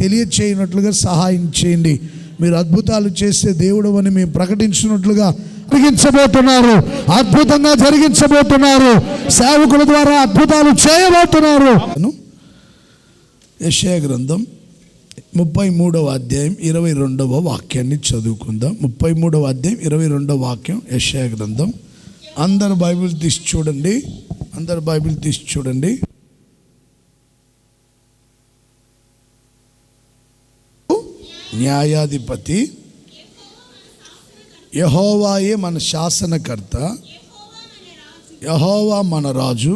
తెలియచేయనట్లుగా సహాయం చేయండి. మీరు అద్భుతాలు చేసే దేవుడు అని మేము ప్రకటించినట్లుగా జరిగించబోతున్నారు, అద్భుతంగా జరిగించబోతున్నారు, సేవకుల ద్వారా అద్భుతాలు చేయబోతున్నారు. యెషయా గ్రంథం 33వ అధ్యాయం 22వ వాక్యాన్ని చదువుకుందాం. 33వ అధ్యాయం 22వ వాక్యం యెషయా గ్రంథం. అందరు బైబిల్ తీసి చూడండి, అందరు బైబిల్ తీసి చూడండి. న్యాయాధిపతి యెహోవాయే మన శాసనకర్త, యెహోవా మన రాజు,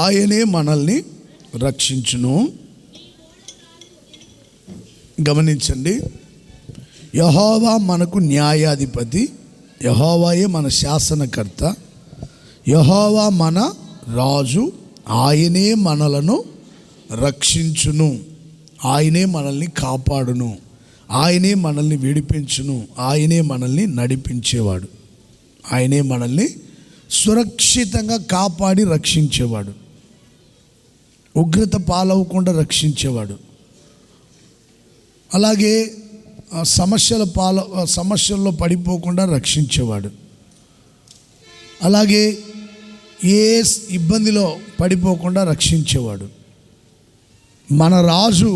ఆయనే మనల్ని రక్షించును. గమనించండి, యెహోవా మనకు న్యాయాధిపతి, యెహోవాయే మన శాసనకర్త, యెహోవా మన రాజు, ఆయనే మనలను రక్షించును, ఆయనే మనల్ని కాపాడును, ఆయనే మనల్ని విడిపించును, ఆయనే మనల్ని నడిపించేవాడు, ఆయనే మనల్ని సురక్షితంగా కాపాడి రక్షించేవాడు, ఉగ్రత పాలవకుండా రక్షించేవాడు, అలాగే సమస్యల్లో పడిపోకుండా రక్షించేవాడు, అలాగే ఏ ఇబ్బందిలో పడిపోకుండా రక్షించేవాడు. మన రాజు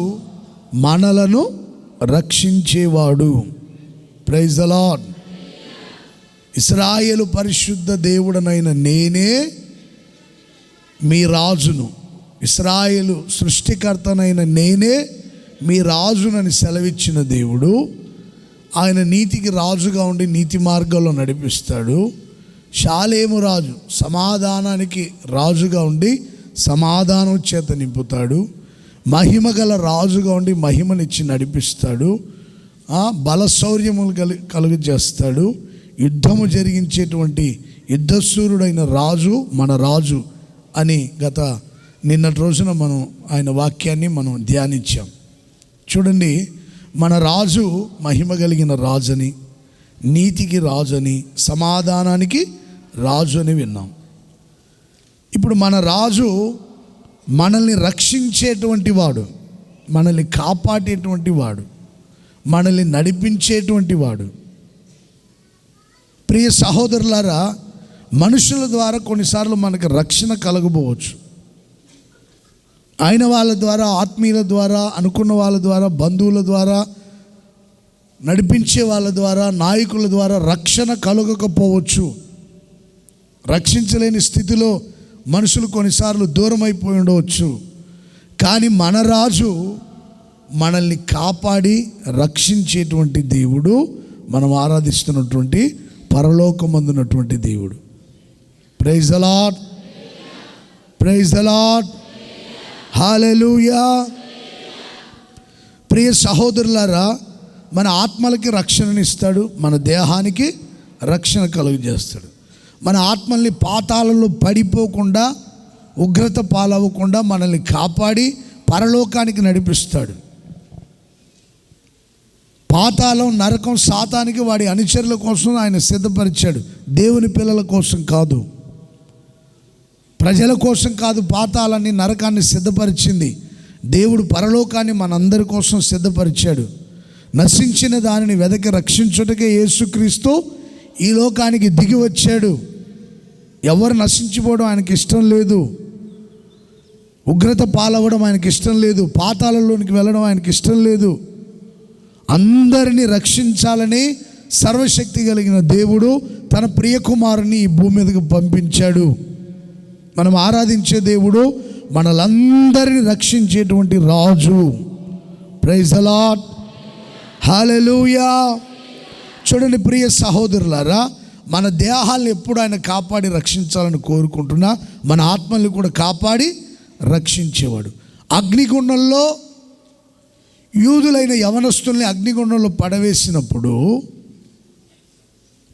మనలను రక్షించేవాడు. Praise the lord. ఇశ్రాయేలు పరిశుద్ధ దేవుడనైన నేనే మీ రాజును, ఇశ్రాయేలు సృష్టికర్తనైన నేనే మీ రాజునని సెలవిచ్చిన దేవుడు. ఆయన నీతికి రాజుగా ఉండి నీతి మార్గంలో నడిపిస్తాడు. షాలేము రాజు సమాధానానికి రాజుగా ఉండి సమాధానం చేత నింపుతాడు. మహిమ గల రాజుగా ఉండి మహిమనిచ్చి నడిపిస్తాడు. బలశౌర్యములు కలుగజేస్తాడు. యుద్ధము జరిగించేటువంటి యుద్ధశూరుడైన రాజు మన రాజు అని నిన్నటి రోజున మనం ఆయన వాక్యాన్ని మనం ధ్యానించాం. చూడండి, మన రాజు మహిమ కలిగిన రాజని, నీతికి రాజని, సమాధానానికి రాజు అని విన్నాం. ఇప్పుడు మన రాజు మనల్ని రక్షించేటువంటి వాడు, మనల్ని కాపాడేటువంటి వాడు, మనల్ని నడిపించేటువంటి వాడు. ప్రియ సహోదరులారా, మనుషుల ద్వారా కొన్నిసార్లు మనకు రక్షణ కలగబోవచ్చు. అయిన వాళ్ళ ద్వారా, ఆత్మీయుల ద్వారా, అనుకున్న వాళ్ళ ద్వారా, బంధువుల ద్వారా, నడిపించే వాళ్ళ ద్వారా, నాయకుల ద్వారా రక్షణ కలగకపోవచ్చు. రక్షించలేని స్థితిలో మనుషులు కొన్నిసార్లు దూరం అయిపోయి ఉండవచ్చు. కానీ మన రాజు మనల్ని కాపాడి రక్షించేటువంటి దేవుడు, మనం ఆరాధిస్తున్నటువంటి పరలోకమందున్నటువంటి దేవుడు. Praise the Lord, praise the Lord, hallelujah. ప్రియ సహోదరులారా, మన ఆత్మలకి రక్షణనిస్తాడు, మన దేహానికి రక్షణ కలుగజేస్తాడు. మన ఆత్మల్ని పాతాళంలో పడిపోకుండా, ఉగ్రత పాలవ్వకుండా మనల్ని కాపాడి పరలోకానికి నడిపిస్తాడు. పాతాళం, నరకం సాతానికి వాడి అనుచరుల కోసం ఆయన సిద్ధపరిచాడు. దేవుని పిల్లల కోసం కాదు, ప్రజల కోసం కాదు. పాతాళాన్ని, నరకాన్ని సిద్ధపరిచింది దేవుడు. పరలోకాన్ని మనందరి కోసం సిద్ధపరిచాడు. నశించిన దానిని వెదకి రక్షించుటకే యేసుక్రీస్తు ఈ లోకానికి దిగి వచ్చాడు. ఎవరు నశించిపోవడం ఆయనకి ఇష్టం లేదు, ఉగ్రత పాలవ్వడం ఆయనకి ఇష్టం లేదు, పాతాళంలోనికి వెళ్ళడం ఆయనకి ఇష్టం లేదు. అందరినీ రక్షించాలని సర్వశక్తి కలిగిన దేవుడు తన ప్రియకుమారుని ఈ భూమి మీదకు పంపించాడు. మనం ఆరాధించే దేవుడు మనలందరినీ రక్షించేటువంటి రాజు. ప్రైజ్ ద లార్డ్, హల్లెలూయా. చూడండి ప్రియ సహోదరులారా, మన దేహాలను ఎప్పుడు ఆయన కాపాడి రక్షించాలని కోరుకుంటున్నా, మన ఆత్మల్ని కూడా కాపాడి రక్షించేవాడు. అగ్నిగుండంలో యూదులైన యవనస్తుల్ని అగ్నిగుండంలో పడవేసినప్పుడు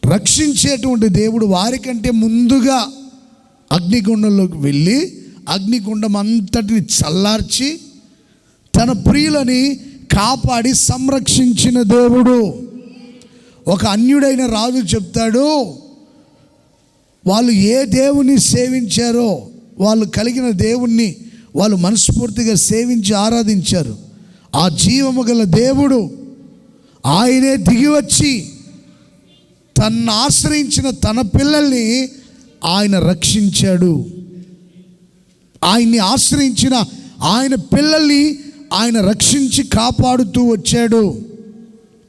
రక్షించేటువంటి దేవుడు వారికంటే ముందుగా అగ్నిగుండంలోకి వెళ్ళి అగ్నిగుండం అంతటిని చల్లార్చి తన ప్రియులని కాపాడి సంరక్షించిన దేవుడు. ఒక అన్యుడైన రాజు చెప్తాడు, వాళ్ళు ఏ దేవుని సేవించారో వాళ్ళు కలిగిన దేవుణ్ణి వాళ్ళు మనస్ఫూర్తిగా సేవించి ఆరాధించారు. ఆ జీవము గల దేవుడు ఆయనే దిగివచ్చి తన్ను ఆశ్రయించిన తన పిల్లల్ని ఆయన రక్షించాడు. ఆయన్ని ఆశ్రయించిన ఆయన పిల్లల్ని ఆయన రక్షించి కాపాడుతూ వచ్చాడు.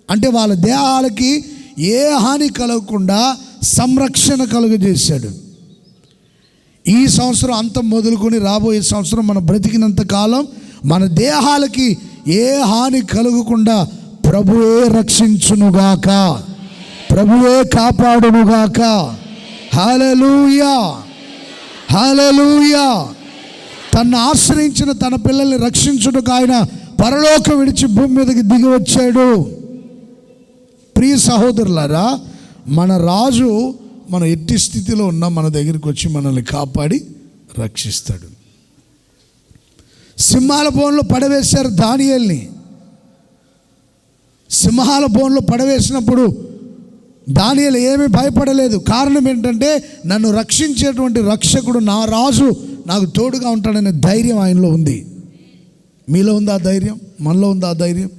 అంటే వాళ్ళ దేహాలకి ఏ హాని కలగకుండా సంరక్షణ కలుగజేశాడు. ఈ సంవత్సరం అంతం మొదలుకొని రాబోయే సంవత్సరం మనం బ్రతికినంత కాలం మన దేహాలకి ఏ హాని కలగకుండా ప్రభువే రక్షించునుగాక, ప్రభువే కాపాడునుగాక. హల్లెలూయా, హల్లెలూయా. తన్ను ఆశ్రయించిన తన పిల్లల్ని రక్షించుటకు ఆయన పరలోకం విడిచి భూమి మీదకి దిగి వచ్చాడు. ప్రియ సహోదరులారా, మన రాజు మన ఎట్టి స్థితిలో ఉన్నా మన దగ్గరికి వచ్చి మనల్ని కాపాడి రక్షిస్తాడు. సింహాల బోన్లో పడవేశారు దానియేలుని. సింహాల బోన్లో పడవేసినప్పుడు దానియేలు ఏమీ భయపడలేదు. కారణం ఏంటంటే నన్ను రక్షించేటువంటి రక్షకుడు నా రాజు నాకు తోడుగా ఉంటాడనే ధైర్యం ఆయనలో ఉంది. మీలో ఉందా ధైర్యం? మనలో ఉందా ధైర్యం?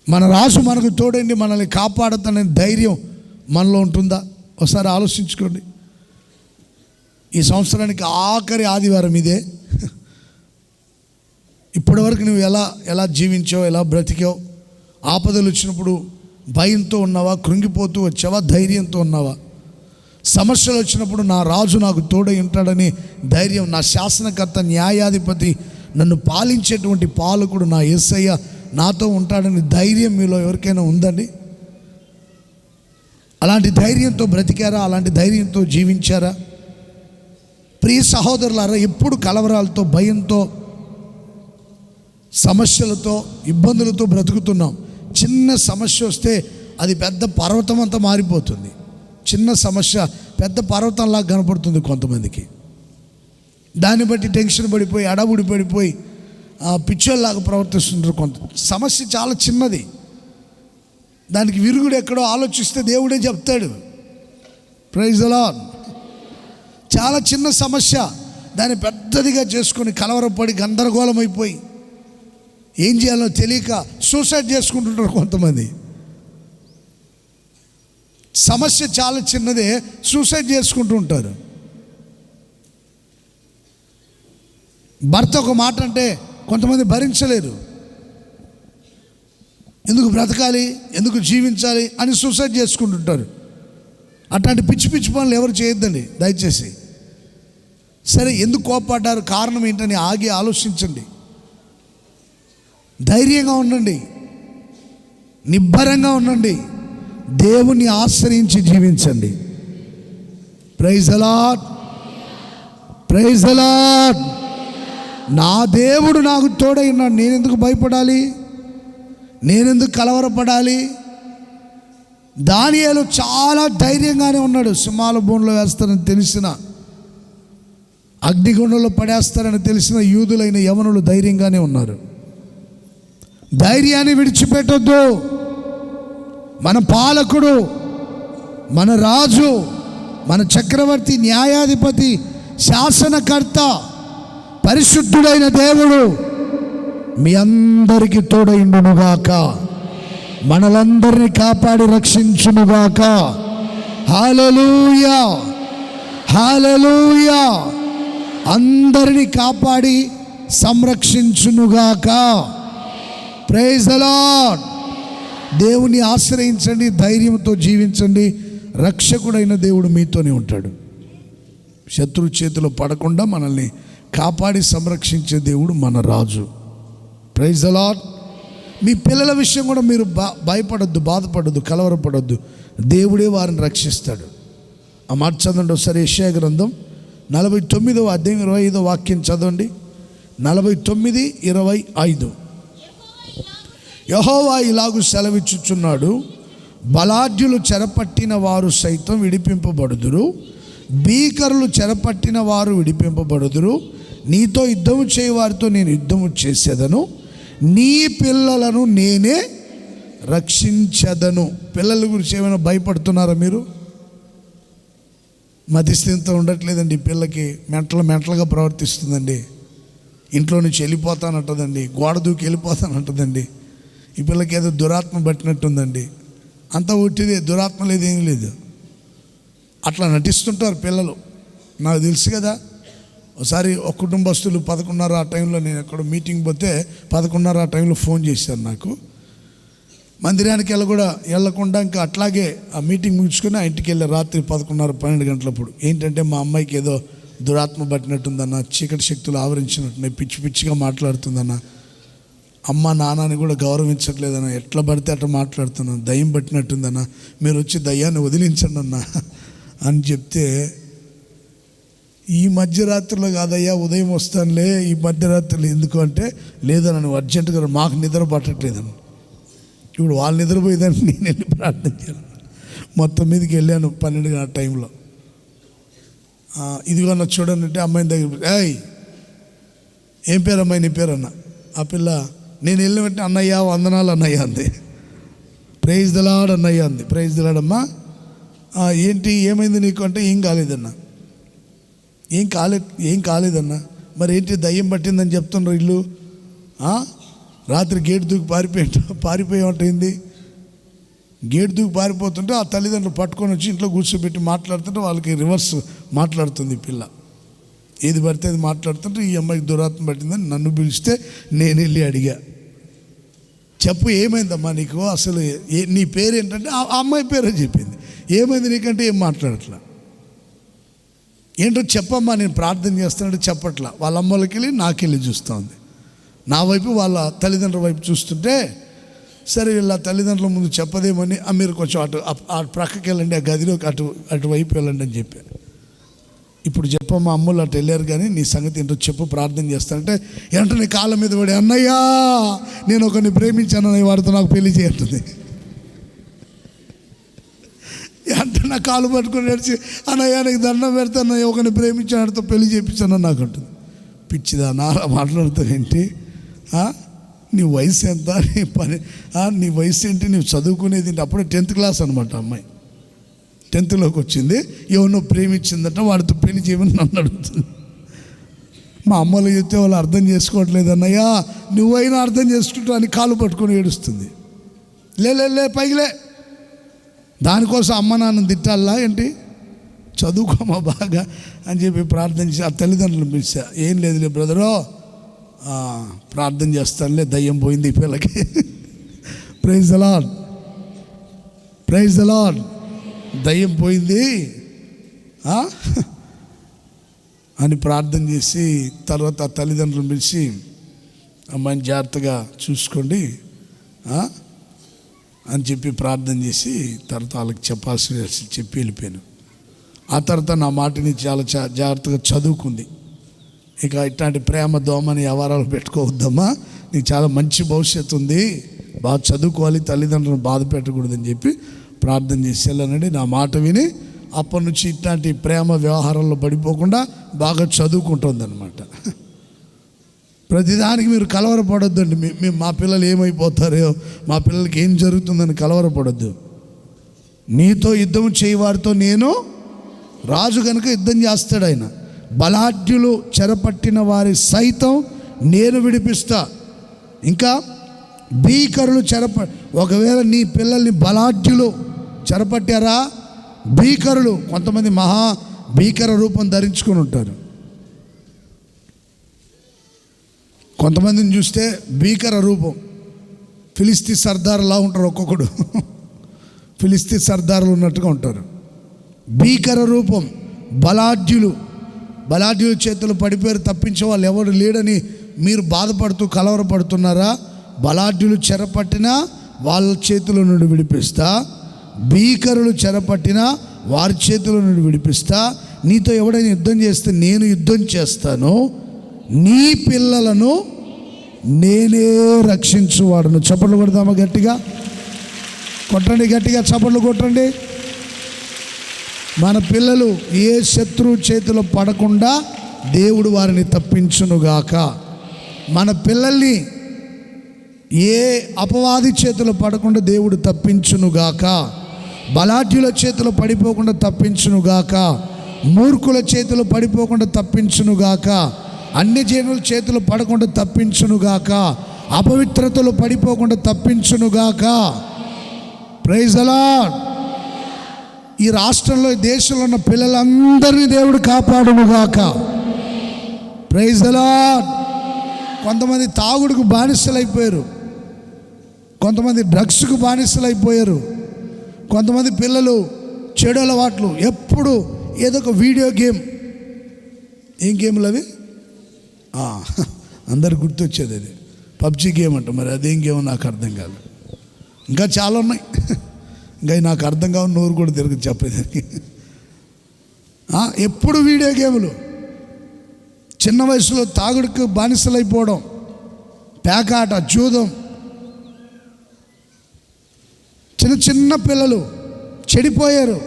మన రాజు మనకు తోడండి మనల్ని కాపాడుతాడనే ధైర్యం మనలో ఉంటుందా? ఒకసారి ఆలోచించుకోండి. ఈ సంవత్సరానికి ఆఖరి ఆదివారం ఇదే. ఇప్పటివరకు నువ్వు ఎలా జీవించావు, ఎలా బ్రతికావు? ఆపదలు వచ్చినప్పుడు భయంతో ఉన్నావా? కృంగిపోతూ వచ్చావా? ధైర్యంతో ఉన్నావా? సమస్యలు వచ్చినప్పుడు నా రాజు నాకు తోడై ఉంటాడని ధైర్యం, నా శాసనకర్త న్యాయాధిపతి నన్ను పాలించేటువంటి పాలకుడు నా యేసయ్య నాతో ఉంటాడని ధైర్యం మీలో ఎవరికైనా ఉందండి? అలాంటి ధైర్యంతో బ్రతికారా? అలాంటి ధైర్యంతో జీవించారా? ప్రియ సహోదరులారా, ఎప్పుడు కలవరాలతో, భయంతో, సమస్యలతో, ఇబ్బందులతో బ్రతుకుతున్నాం. చిన్న సమస్య వస్తే అది పెద్ద పర్వతం అంతా మారిపోతుంది. చిన్న సమస్య పెద్ద పర్వతంలా కనపడుతుంది కొంతమందికి. దాన్ని బట్టి టెన్షన్ పడిపోయి, అడవుడి పడిపోయి, పిచ్చోల్లాగా ప్రవర్తిస్తుంటారు. కొంత సమస్య చాలా చిన్నది, దానికి విరుగుడు ఎక్కడో ఆలోచిస్తే దేవుడే చెప్తాడు. Praise the Lord. చాలా చిన్న సమస్య దాన్ని పెద్దదిగా చేసుకొని కలవరపడి గందరగోళం అయిపోయి ఏం చేయాలో తెలియక సూసైడ్ చేసుకుంటుంటారు కొంతమంది. సమస్య చాలా చిన్నదే, సూసైడ్ చేసుకుంటూ ఉంటారు. భర్త ఒక మాట అంటే కొంతమంది భరించలేరు. ఎందుకు బ్రతకాలి, ఎందుకు జీవించాలి అని సూసైడ్ చేసుకుంటుంటారు. అట్లాంటి పిచ్చి పిచ్చి పనులు ఎవరు చేయొద్దండి దయచేసి. సరే, ఎందుకు కోపడ్డారు, కారణం ఏంటని ఆగి ఆలోచించండి. ధైర్యంగా ఉండండి, నిబ్బరంగా ఉండండి, దేవుణ్ణి ఆశ్రయించి జీవించండి. Praise the Lord, praise the Lord. నా దేవుడు నాకు తోడై ఉన్నాడు, నేనెందుకు భయపడాలి, నేనెందుకు కలవరపడాలి? దానియేలు చాలా ధైర్యంగానే ఉన్నాడు. సింహాల బోన్లో వేస్తారని తెలిసిన, అగ్నిగుండంలో పడేస్తారని తెలిసిన యూదులైన యవనులు ధైర్యంగానే ఉన్నారు. ధైర్యాన్ని విడిచిపెట్టొద్దు. మన పాలకుడు, మన రాజు, మన చక్రవర్తి, న్యాయాధిపతి, శాసనకర్త, పరిశుద్ధుడైన దేవుడు మీ అందరికీ తోడైండునుగాక, మనలందరినీ కాపాడి రక్షించునుగాక. హల్లెలూయా, హల్లెలూయా. అందరినీ కాపాడి సంరక్షించునుగాక. Praise the lord. దేవుని ఆశ్రయించండి, ధైర్యంతో జీవించండి. రక్షకుడైన దేవుడు మీతోనే ఉంటాడు. శత్రు చేతిలో పడకుండా మనల్ని కాపాడి సంరక్షించే దేవుడు మన రాజు. Praise the Lord. మీ పిల్లల విషయం కూడా మీరు భయపడొద్దు, బాధపడొద్దు, కలవరపడొద్దు. దేవుడే వారిని రక్షిస్తాడు. ఆ మాట చదవండి ఒకసారి. యెషయా గ్రంథం 49వ అధ్యాయం 25వ వాక్యం చదవండి. 49:25. యెహోవా ఇలాగు సెలవిచ్చుచున్నాడు, బలాఢ్యులు చెరపట్టిన వారు సైతం విడిపింపబడుదురు, భీకరులు చెరపట్టిన వారు విడిపింపబడుదురు. నీతో యుద్ధము చేయవారితో నేను యుద్ధము చేసేదను, నీ పిల్లలను నేనే రక్షించదను. పిల్లల గురించి ఏమైనా భయపడుతున్నారా మీరు? మధ్యస్థితితో ఉండట్లేదండి. ఈ పిల్లకి మెంటల్గా ప్రవర్తిస్తుందండి. ఇంట్లో నుంచి వెళ్ళిపోతానంటుందండి, గోడ దూకి వెళ్ళిపోతానంటుందండి. ఈ పిల్లకి ఏదో దురాత్మ పట్టినట్టుందండి. అంతా ఒట్టిదే, దురాత్మ లేదు, ఏం లేదు. అట్లా నటిస్తుంటారు పిల్లలు. నాకు తెలుసు కదా. ఒకసారి ఒక కుటుంబస్తులు 11:30 ఆ టైంలో, నేను ఎక్కడ మీటింగ్ పోతే 11:30 ఆ టైంలో ఫోన్ చేశారు నాకు. మందిరానికి వెళ్ళకుండా ఇంకా అట్లాగే ఆ మీటింగ్ ముగించుకొని ఆ ఇంటికి వెళ్ళి రాత్రి 11:30-12 గంటలప్పుడు ఏంటంటే మా అమ్మాయికి ఏదో దురాత్మ పట్టినట్టుందన్న, చీకటి శక్తులు ఆవరించినట్టున్నాయి, పిచ్చి పిచ్చిగా మాట్లాడుతుందన్న, అమ్మ నాన్నని కూడా గౌరవించట్లేదన్న, ఎట్లా పడితే అట్లా మాట్లాడుతున్నాను, దయ్యం పట్టినట్టుందన్న, మీరు వచ్చి దయ్యాన్ని వదిలించండి అన్న అని చెప్తే, ఈ మధ్యరాత్రిలో కాదయ్యా, ఉదయం వస్తానులే, ఈ మధ్యరాత్రిలో ఎందుకు అంటే, లేదన్న నువ్వు అర్జెంటుగా, మాకు నిద్ర పట్టట్లేదన్న. ఇప్పుడు వాళ్ళు నిద్రపోయేదాన్ని నేను వెళ్ళి ప్రార్థన చేయాలి. మొత్తం మీదకి వెళ్ళాను 12 ఆ టైంలో. ఇదిగో అన్న చూడండి అంటే అమ్మాయిని దగ్గర, ఏయ్ ఏం పేరు అమ్మాయి నీ పేరు అన్న. ఆ పిల్ల నేను వెళ్ళిన వెంటనే అన్నయ్య వందనాలు అన్నయ్య అంది. ప్రైజ్ ద లార్డ్ అన్నయ్య అంది. ప్రైజ్ ద లార్డ్ అమ్మా. ఏంటి ఏమైంది నీకు అంటే, ఏం కాలేదన్న. ఏం కాలేదన్న. మరి ఏంటి దయ్యం పట్టిందని చెప్తున్నారు ఇల్లు. రాత్రి గేట్ దూకి పారిపోయేంటైంది. గేట్ దూకి పారిపోతుంటే ఆ తల్లిదండ్రులు పట్టుకొని వచ్చి ఇంట్లో కూర్చోబెట్టి మాట్లాడుతుంటే వాళ్ళకి రివర్స్ మాట్లాడుతుంది పిల్ల. ఏది పడితే అది మాట్లాడుతుంటే ఈ అమ్మాయికి దురాత్మ పట్టిందని నన్ను పిలిస్తే నేను వెళ్ళి అడిగా, చెప్పు ఏమైందమ్మా నీకు, అసలు నీ పేరు ఏంటంటే ఆ అమ్మాయి పేరే చెప్పింది. ఏమైంది నీకంటే ఏం మాట్లాడట్లా. ఏంటో చెప్పమ్మా నేను ప్రార్థన చేస్తానంటే చెప్పట్లా. వాళ్ళ అమ్మలకి వెళ్ళి నాకెళ్ళి చూస్తూ ఉంది. నా వైపు వాళ్ళ తల్లిదండ్రుల వైపు చూస్తుంటే, సరే వీళ్ళ తల్లిదండ్రుల ముందు చెప్పదేమని, మీరు కొంచెం అటు ప్రక్కకి వెళ్ళండి, ఆ గదిలోకి అటువైపు వెళ్ళండి అని చెప్పాను. ఇప్పుడు చెప్పమ్మా, అమ్ములు అటు వెళ్ళారు కానీ నీ సంగతి ఏంటో చెప్పు, ప్రార్థన చేస్తానంటే వెంటనే కాళ్ళ మీద పడి, అన్నయ్యా నేను ఒకరిని ప్రేమించాను, వాడితో నాకు పెళ్లి చేయంటుంది. అంటే నా కాలు పట్టుకొని నడిచి, అన్నయ్య నీకు దండం పెడతాను, ఒకరిని ప్రేమించాను, వాడితో పెళ్లి చేయించాను నాకు అంటుంది. పిచ్చిదా నారా మాట్లాడుతావేంటి, నీ వయసు ఎంత, నీ పని, నీ వయసు ఏంటి, నువ్వు చదువుకునేది ఏంటి. అప్పుడే 10th క్లాస్ అనమాట అమ్మాయి, 10th వచ్చింది. ఎవరినో ప్రేమించిందట, వాడితో పెళ్లి చేయమని నన్ను అడుగుతుంది. మా అమ్మలు చెప్తే వాళ్ళు అర్థం చేసుకోవట్లేదు. అన్నయ్యా నువ్వైనా అర్థం చేసుకుంటా అని కాలు పట్టుకొని ఏడుస్తుంది. లే పైకిలే. దానికోసం అమ్మ నాన్న తిట్టాలా ఏంటి, చదువుకోమా బాగా అని చెప్పి ప్రార్థన చేసి ఆ తల్లిదండ్రులను పిలిచా. ఏం లేదులే బ్రదరో, ప్రార్థన చేస్తానులే, దయ్యం పోయింది ఈ పిల్లకి. Praise the Lord, praise the Lord. దయ్యం పోయింది అని ప్రార్థన చేసి తర్వాత ఆ తల్లిదండ్రులను పిలిచి, అమ్మాయిని జాగ్రత్తగా చూసుకోండి అని చెప్పి ప్రార్థన చేసి తర్వాత వాళ్ళకి చెప్పాల్సి చెప్పి వెళ్ళిపోయాను. ఆ తర్వాత నా మాటని చాలా జాగ్రత్తగా చదువుకుంది. ఇక ఇట్లాంటి ప్రేమ దోమని వ్యవహారాలు పెట్టుకోవద్దమ్మా, నీకు చాలా మంచి భవిష్యత్తు ఉంది, బాగా చదువుకోవాలి, తల్లిదండ్రులను బాధ పెట్టకూడదని చెప్పి ప్రార్థన చేసి వెళ్ళానండి. నా మాట విని అప్పటి నుంచి ఇట్లాంటి ప్రేమ వ్యవహారాల్లో పడిపోకుండా బాగా చదువుకుంటుంది అనమాట. ప్రతిదానికి మీరు కలవరపడొద్దండి. మా పిల్లలు ఏమైపోతారో, మా పిల్లలకి ఏం జరుగుతుందని కలవరపడొద్దు. నీతో యుద్ధం చేయవారితో నేను రాజు కనుక యుద్ధం చేస్తాడు ఆయన. బలాఢ్యులు చెరపట్టిన వారి సైతం నేను విడిపిస్తా. ఇంకా భీకరులు ఒకవేళ నీ పిల్లల్ని బలాఢ్యులు చెరపట్టారా, భీకరులు, కొంతమంది మహా భీకర రూపం ధరించుకొని ఉంటారు. కొంతమందిని చూస్తే భీకర రూపం, ఫిలిస్తీ సర్దారులా ఉంటారు, ఒక్కొక్కడు ఫిలిస్తీ సర్దారులు ఉన్నట్టుగా ఉంటారు. భీకర రూపం, బలాఢ్యుల చేతులు పడిపోయారు, తప్పించే వాళ్ళు ఎవరు లేడని మీరు బాధపడుతూ కలవరపడుతున్నారా? బలాఢ్యులు చెరపట్టినా వాళ్ళ చేతుల నుండి విడిపిస్తా, భీకరులు చెరపట్టినా వారి చేతుల నుండి విడిపిస్తా. నీతో ఎవడైనా యుద్ధం చేస్తే నేను యుద్ధం చేస్తాను, నీ పిల్లలను నేనే రక్షించువాడును. చప్పట్లు కొడదామా? గట్టిగా కొట్టండి, గట్టిగా చప్పట్లు కొట్టండి. మన పిల్లలు ఏ శత్రువు చేతిలో పడకుండా దేవుడు వారిని తప్పించునుగాక. మన పిల్లల్ని ఏ అపవాది చేతిలో పడకుండా దేవుడు తప్పించునుగాక. బలాఢ్యుల చేతిలో పడిపోకుండా తప్పించునుగాక. మూర్ఖుల చేతులు పడిపోకుండా తప్పించునుగాక, అన్ని జనుల చేతులు పడకుండా తప్పించునుగాక, అపవిత్రతలు పడిపోకుండా తప్పించునుగాక. Praise the Lord. ఈ రాష్ట్రంలో, ఈ దేశంలో ఉన్న పిల్లలందరినీ దేవుడు కాపాడునుగాక. Praise the lord. కొంతమంది తాగుడుకు బానిసలైపోయారు, కొంతమంది డ్రగ్స్కు బానిసలైపోయారు, కొంతమంది పిల్లలు చెడు అలవాట్లు, ఎప్పుడు ఏదో ఒక వీడియో గేమ్. ఏం గేమ్లు అవి? అందరు గుర్తొచ్చేది అది పబ్జి గేమ్ అంట. మరి అదేం గేమ్ నాకు అర్థం కాదు. ఇంకా చాలా ఉన్నాయి, ఇంకా నాకు అర్థం కావు, నోరు కూడా తిరగదు చెప్పేదానికి. ఎప్పుడు వీడియో గేములు, చిన్న వయసులో తాగుడుకు బానిసలైపోవడం, పేకాట, జూదం. చిన్న చిన్న పిల్లలు చెడిపోయారు.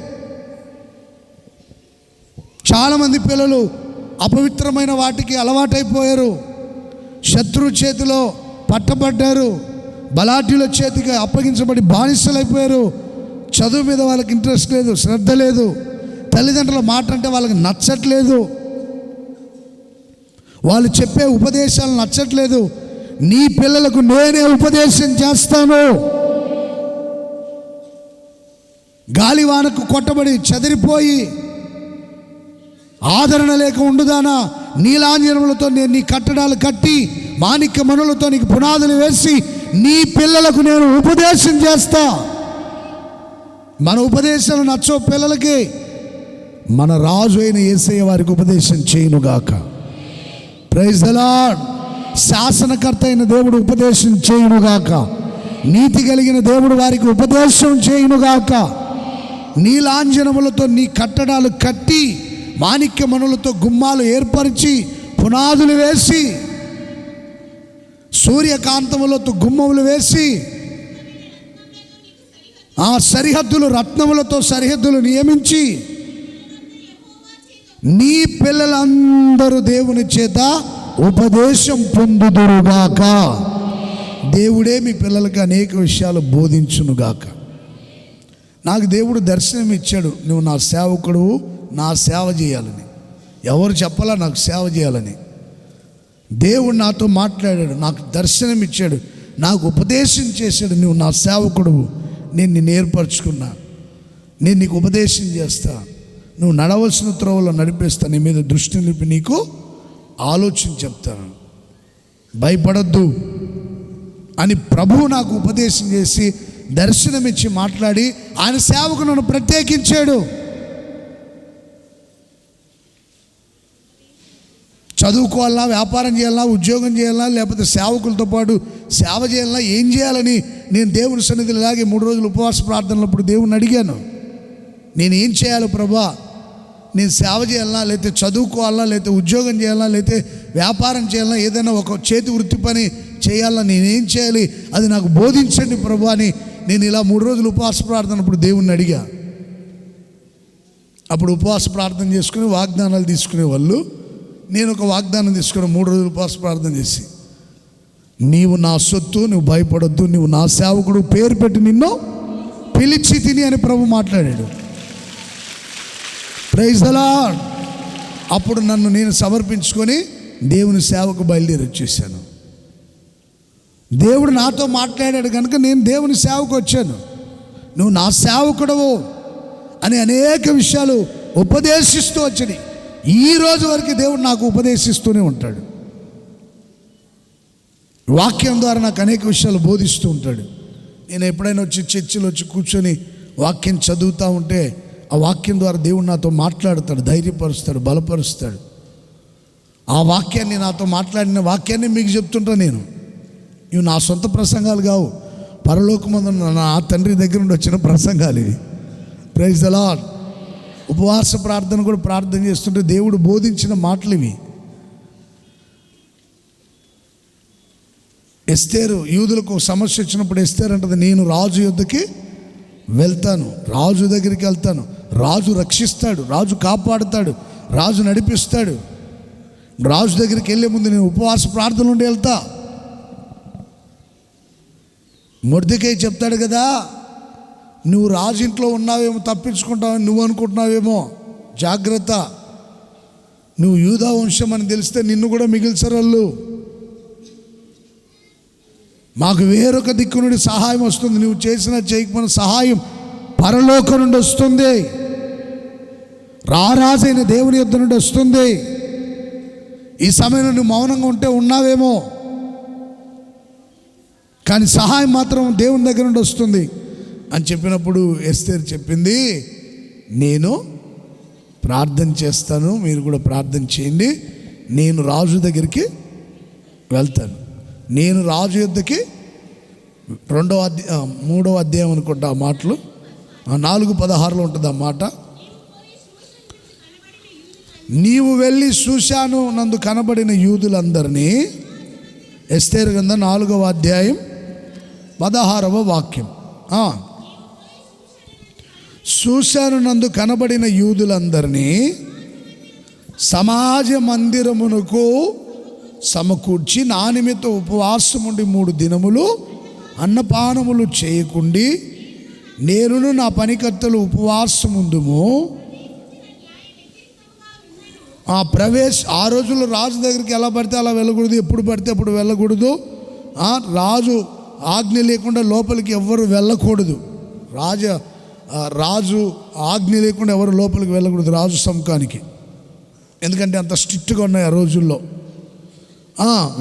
చాలామంది పిల్లలు అపవిత్రమైన వాటికి అలవాటైపోయారు, శత్రువు చేతిలో పట్టబడ్డారు, బలాఢ్యుల చేతికి అప్పగించబడి బానిసలైపోయారు. చదువు మీద వాళ్ళకి ఇంట్రెస్ట్ లేదు, శ్రద్ధ లేదు, తల్లిదండ్రుల మాట అంటే వాళ్ళకి నచ్చట్లేదు, వాళ్ళు చెప్పే ఉపదేశాలు నచ్చట్లేదు. నీ పిల్లలకు నేనే ఉపదేశం చేస్తాను. గాలివానకు కొట్టబడి చెదిరిపోయి ఆదరణ లేక ఉండుదానా, నీలాంజనములతో నేను నీ కట్టడాలు కట్టి మాణిక్య మణులతో నీకు పునాదులు వేసి నీ పిల్లలకు నేను ఉపదేశం చేస్తా. మన ఉపదేశాలు నచ్చో పిల్లలకి, మన రాజు అయిన యేసయ్య వారికి ఉపదేశం చేయునుగాక. Praise the Lord. శాసనకర్త అయిన దేవుడు ఉపదేశం చేయునుగాక. నీతి కలిగిన దేవుడు వారికి ఉపదేశం చేయునుగాక. నీలాంజనములతో నీ కట్టడాలు కట్టి మాణిక్య మణులతో గుమ్మాలు ఏర్పరిచి పునాదులు వేసి, సూర్యకాంతములతో గుమ్మములు వేసి, ఆ సరిహద్దులు రత్నములతో సరిహద్దులు నియమించి, నీ పిల్లలందరూ దేవుని చేత ఉపదేశం పొందుదురుగాక. దేవుడే మీ పిల్లలకి అనేక విషయాలు బోధించునుగాక. నాకు దేవుడు దర్శనం ఇచ్చాడు, నువ్వు నా సేవకుడు, నా సేవ చేయాలని. ఎవరు చెప్పాలా నాకు సేవ చేయాలని? దేవుడు నాతో మాట్లాడాడు, నాకు దర్శనం ఇచ్చాడు, నాకు ఉపదేశం చేశాడు. నువ్వు నా సేవకుడు, నేను నిన్ను ఏర్పరచుకున్నా, నేను నీకు ఉపదేశం చేస్తా, నువ్వు నడవలసిన త్రోవలో నడిపిస్తా, నీ మీద దృష్టి నిలిపి నీకు ఆలోచన చెప్తాను, భయపడద్దు అని ప్రభువు నాకు ఉపదేశం చేసి దర్శనమిచ్చి మాట్లాడి ఆయన సేవకు నన్ను ప్రత్యేకించాడు. చదువుకోవాలన్నా, వ్యాపారం చేయాలన్నా, ఉద్యోగం చేయాలన్నా, లేకపోతే సేవకులతో పాటు సేవ చేయాలన్నా, ఏం చేయాలని నేను దేవుని సన్నిధిలో ఇలాగే 3 రోజులు ఉపవాస ప్రార్థనలప్పుడు దేవుని అడిగాను. నేను ఏం చేయాలి ప్రభా? నేను సేవ చేయాలన్నా, లేకపోతే చదువుకోవాలన్నా, లేకపోతే ఉద్యోగం చేయాలన్నా, లేకపోతే వ్యాపారం చేయాలన్నా, ఏదైనా ఒక చేతి వృత్తి పని చేయాలన్నా నేనేం చేయాలి? అది నాకు బోధించండి ప్రభా అని నేను ఇలా 3 రోజులు ఉపవాస ప్రార్థనప్పుడు దేవుణ్ణి అడిగా. అప్పుడు ఉపవాస ప్రార్థన చేసుకుని వాగ్దానాలు తీసుకునే వాళ్ళు, నేను ఒక వాగ్దానం తీసుకుని 3 రోజులు ఉపవాస ప్రార్థన చేసి, నీవు నా సొత్తు, నువ్వు భయపడొద్దు, నువ్వు నా సేవకుడు, పేరు పెట్టి నిన్ను పిలిచి తిని అని ప్రభు మాట్లాడాడు. Praise the Lord. అప్పుడు నన్ను నేను సమర్పించుకొని దేవుని సేవకు బయలుదేరి వచ్చేసాను. దేవుడు నాతో మాట్లాడాడు కనుక నేను దేవుని సేవకు వచ్చాను. నువ్వు నా సేవకుడవు అని అనేక విషయాలు ఉపదేశిస్తూ వచ్చాడు. ఈ రోజు వరకు దేవుడు నాకు ఉపదేశిస్తూనే ఉంటాడు. వాక్యం ద్వారా నాకు అనేక విషయాలు బోధిస్తూ ఉంటాడు. నేను ఎప్పుడైనా వచ్చి చర్చిలో వచ్చి కూర్చొని వాక్యం చదువుతూ ఉంటే ఆ వాక్యం ద్వారా దేవుడు నాతో మాట్లాడతాడు, ధైర్యపరుస్తాడు, బలపరుస్తాడు. ఆ వాక్యాన్ని, నాతో మాట్లాడిన వాక్యాన్ని మీకు చెప్తుంటా. నేను ఇవి నా సొంత ప్రసంగాలు కావు, పరలోకమందు నా తండ్రి దగ్గర నుండి వచ్చిన ప్రసంగాలు ఇవి. Praise the Lord. ఉపవాస ప్రార్థన కూడా ప్రార్థన చేస్తుంటే దేవుడు బోధించిన మాటలు ఇవి. ఎస్తేరు, యూదులకు సమస్య వచ్చినప్పుడు ఎస్తేరు అంటది, నేను రాజు యొద్దకి వెళ్తాను, రాజు దగ్గరికి వెళ్తాను, రాజు రక్షిస్తాడు, రాజు కాపాడుతాడు, రాజు నడిపిస్తాడు. రాజు దగ్గరికి వెళ్ళే ముందు నేను ఉపవాస ప్రార్థన నుండి వెళ్తా. మొర్దెకై చెప్తాడు కదా, నువ్వు రాజు ఇంట్లో ఉన్నావేమో, తప్పించుకుంటావని నువ్వు అనుకుంటున్నావేమో, జాగ్రత్త. నువ్వు యూదా వంశం అని తెలిస్తే నిన్ను కూడా మిగిల్చరళ్ళు. మాకు వేరొక దిక్కు నుండి సహాయం వస్తుంది. నువ్వు చేసిన చేయకపోయిన సహాయం పరలోకం నుండి వస్తుంది, రారాజైన దేవుని యొద్ద నుండి వస్తుంది. ఈ సమయంలో నువ్వు మౌనంగా ఉంటే ఉన్నావేమో, కానీ సహాయం మాత్రం దేవుని దగ్గర నుండి వస్తుంది అని చెప్పినప్పుడు ఎస్తేరు చెప్పింది, నేను ప్రార్థన చేస్తాను, మీరు కూడా ప్రార్థన చేయండి. నేను రాజు దగ్గరికి వెళ్తాను. నేను రాజు యొద్దకి 3వ అధ్యాయం అనుకుంటా ఆ మాటలు, 4:16 ఉంటుంది ఆ మాట. నీవు వెళ్ళి షూషాను నందు కనబడిన యూదులందరినీ, ఎస్తేరు గ్రంథం 4వ అధ్యాయం 16వ వాక్యం. షూషాను నందు కనబడిన యూదులందరినీ సమాజ మందిరమునకు సమకూర్చి నా నిమిత్తం ఉపవాసముండి 3 దినములు అన్నపానములు చేయకుండి నేనును నా పనికర్తలు ఉపవాసముందుము. ఆ రోజుల్లో రాజు దగ్గరికి ఎలా పడితే అలా వెళ్ళకూడదు, ఎప్పుడు పడితే అప్పుడు వెళ్ళకూడదు. రాజు ఆజ్ఞ లేకుండా లోపలికి ఎవ్వరు వెళ్ళకూడదు. రాజు ఆజ్ఞ లేకుండా ఎవరు లోపలికి వెళ్ళకూడదు రాజు సముఖానికి. ఎందుకంటే అంత స్ట్రిక్ట్గా ఉన్నాయి ఆ రోజుల్లో.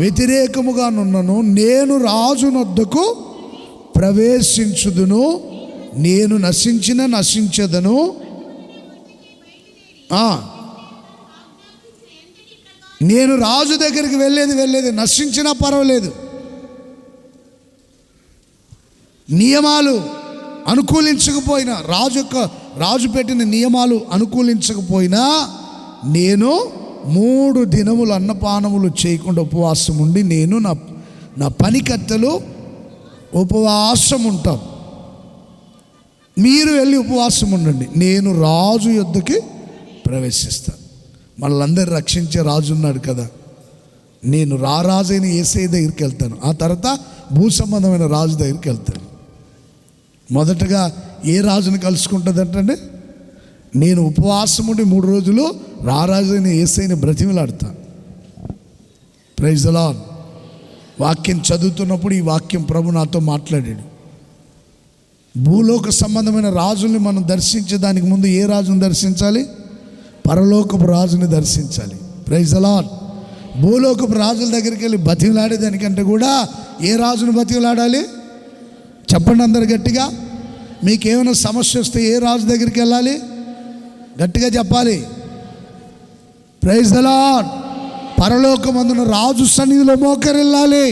వ్యతిరేకముగా నున్నను నేను రాజునొద్దకు ప్రవేశించుదును, నేను నశించదను. నేను రాజు దగ్గరికి వెళ్ళేది నశించినా పర్వాలేదు. నియమాలు అనుకూలించకపోయినా, రాజు పెట్టిన నియమాలు అనుకూలించకపోయినా నేను 3 దినములు అన్నపానములు చేయకుండా ఉపవాసం ఉండి నేను నా పనికర్తలు ఉపవాసం ఉంటాం. మీరు వెళ్ళి ఉపవాసం ఉండండి, నేను రాజు యొద్దకి ప్రవేశిస్తాను. మనల్ని రక్షించే రాజు ఉన్నాడు కదా. నేను రారాజైన యేసయ్య దగ్గరికి వెళ్తాను, ఆ తర్వాత భూ సంబంధమైన రాజు దగ్గరికి వెళ్తాను. మొదటగా ఏ రాజుని కలుసుకుంటుందంటే, నేను ఉపవాసం ఉండి 3 రోజులు రారాజైన యేసయ్యని బ్రతిమిలాడతాను. Praise the Lord. వాక్యం చదువుతున్నప్పుడు ఈ వాక్యం ప్రభు నాతో మాట్లాడాడు. భూలోక సంబంధమైన రాజుల్ని మనం దర్శించేదానికి ముందు ఏ రాజుని దర్శించాలి? పరలోకపు రాజుని దర్శించాలి. Praise the lord. భూలోకపు రాజుల దగ్గరికి వెళ్ళి బతిలాడేదానికంటే కూడా ఏ రాజును బతిలాడాలి? చెప్పండి అందరు గట్టిగా. మీకేమైనా సమస్య వస్తే ఏ రాజు దగ్గరికి వెళ్ళాలి? గట్టిగా చెప్పాలి. Praise the Lord. పరలోకమందున రాజు సన్నిధిలో మోకరిల్లాలి,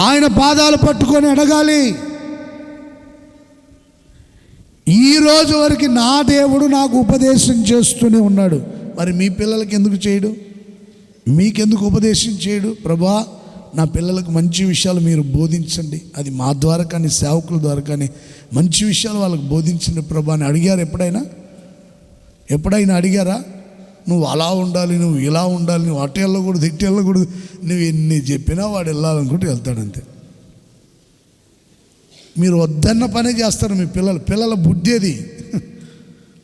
ఆయన పాదాలు పట్టుకొని అడగాలి. ఈ రోజు వరకు నా దేవుడు నాకు ఉపదేశం చేస్తూనే ఉన్నాడు, మరి మీ పిల్లలకి ఎందుకు చేయడు? మీకెందుకు ఉపదేశం చేయడు? ప్రభా, నా పిల్లలకు మంచి విషయాలు మీరు బోధించండి, అది మా ద్వారా కానీ సేవకుల ద్వారా కానీ మంచి విషయాలు వాళ్ళకి బోధించండి ప్రభా అని అడిగారు ఎప్పుడైనా అడిగారా? నువ్వు అలా ఉండాలి, నువ్వు ఇలా ఉండాలి, నువ్వు అటు వెళ్ళకూడదు, ఇటు వెళ్ళకూడదు, నువ్వు ఎన్ని చెప్పినా వాడు వెళ్ళాలనుకుంటూ వెళ్తాడంతే. మీరు వద్దన్న పనే చేస్తారు. మీ పిల్లల బుద్ధి అది.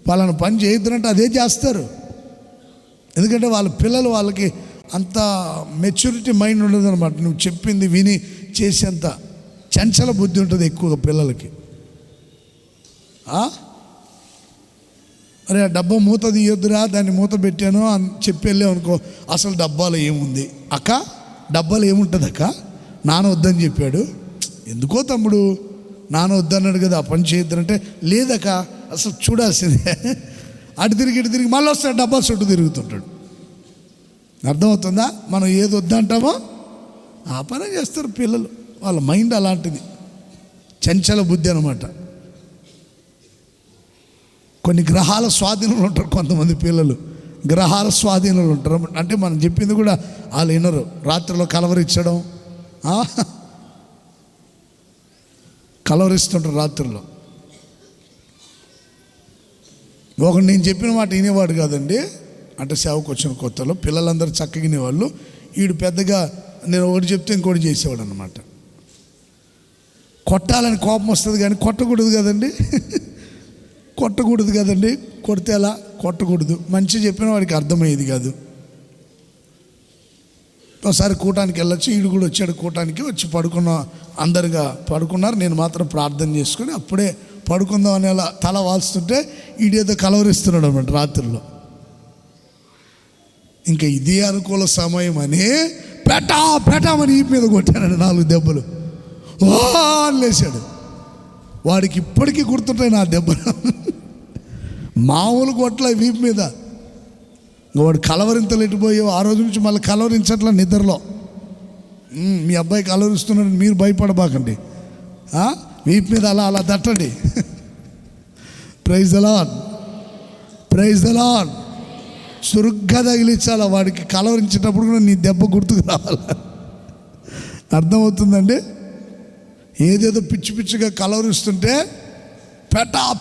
వాళ్ళని పని చేయొద్దంటే అదే చేస్తారు. ఎందుకంటే వాళ్ళకి అంత మెచ్యూరిటీ మైండ్ ఉండదు అనమాట. నువ్వు చెప్పింది విని చేసేంత చంచల బుద్ధి ఉంటుంది ఎక్కువగా పిల్లలకి. అరే ఆ డబ్బా మూత తీయొద్దురా, దాన్ని మూత పెట్టాను అని చెప్పి వెళ్ళావు అనుకో, అసలు డబ్బాలో ఏముంది అక్క, డబ్బాలో ఏముంటుంది అక్క, నాన్న వద్దని చెప్పాడు. ఎందుకో తమ్ముడు, నాన్న వద్దన్నాడు కదా, ఆ పని చేయొద్దంటే లేదక్క అసలు చూడాల్సిందే. అటు తిరిగి మళ్ళీ వస్తాడు, డబ్బా చుట్టూ తిరుగుతుంటాడు. అర్థమవుతుందా? మనం ఏది వద్దంటామో ఆ పని చేస్తారు పిల్లలు. వాళ్ళ మైండ్ అలాంటిది, చంచల బుద్ధి అనమాట. కొన్ని గ్రహాల స్వాధీనంలో ఉంటారు కొంతమంది పిల్లలు, గ్రహాల స్వాధీనంలో ఉంటారు. అంటే మనం చెప్పింది కూడా వాళ్ళు వినరు. రాత్రిలో కలవరించడం, కలవరిస్తుంటారు రాత్రిలో. ఒకడు నేను చెప్పిన మాట వినేవాడు కాదండి. అంటే సేవకు వచ్చిన కొత్తలో పిల్లలందరూ చక్కగా వినేవాళ్ళు. వీడు పెద్దగా నేను ఒకటి చెప్తే ఇంకోటి చేసేవాడు అనమాట. కొట్టాలని కోపం వస్తుంది కానీ కొట్టకూడదు కదండి. కొట్టకూడదు కదండి. కొడితే ఎలా? కొట్టకూడదు. మంచి చెప్పిన వాడికి అర్థమయ్యేది కాదు. ఒకసారి కూటానికి వెళ్ళొచ్చు, ఈడు కూడా వచ్చాడు కూటానికి. వచ్చి అందరుగా పడుకున్నారు. నేను మాత్రం ప్రార్థన చేసుకుని అప్పుడే పడుకుందాం అని అలా తల వాల్స్తుంటే ఈడేదో కలవరిస్తున్నాడు అన్నమాట రాత్రిలో. ఇంకా ఇది అనుకూల సమయం అని పెట్టామని ఈ మీద కొట్టానండి 4 దెబ్బలు. లేచాడు. వాడికి ఇప్పటికీ గుర్తుంటాయి నా దెబ్బలు. మామూలు కొట్ల వీపు మీద. వాడు కలవరింతలు ఎట్టిపోయావు. ఆ రోజు నుంచి మళ్ళీ కలవరించట్లా నిద్రలో. మీ అబ్బాయి కలవరిస్తున్నాడు, మీరు భయపడబాకండి. వీపు మీద అలా అలా తట్టండి. Praise the Lord, praise the Lord. చురుగ్గా తగిలించాల. వాడికి కలవరించేటప్పుడు కూడా నీ దెబ్బ గుర్తుకు రావాలి. అర్థమవుతుందండి? ఏదేదో పిచ్చి పిచ్చిగా కలవరిస్తుంటే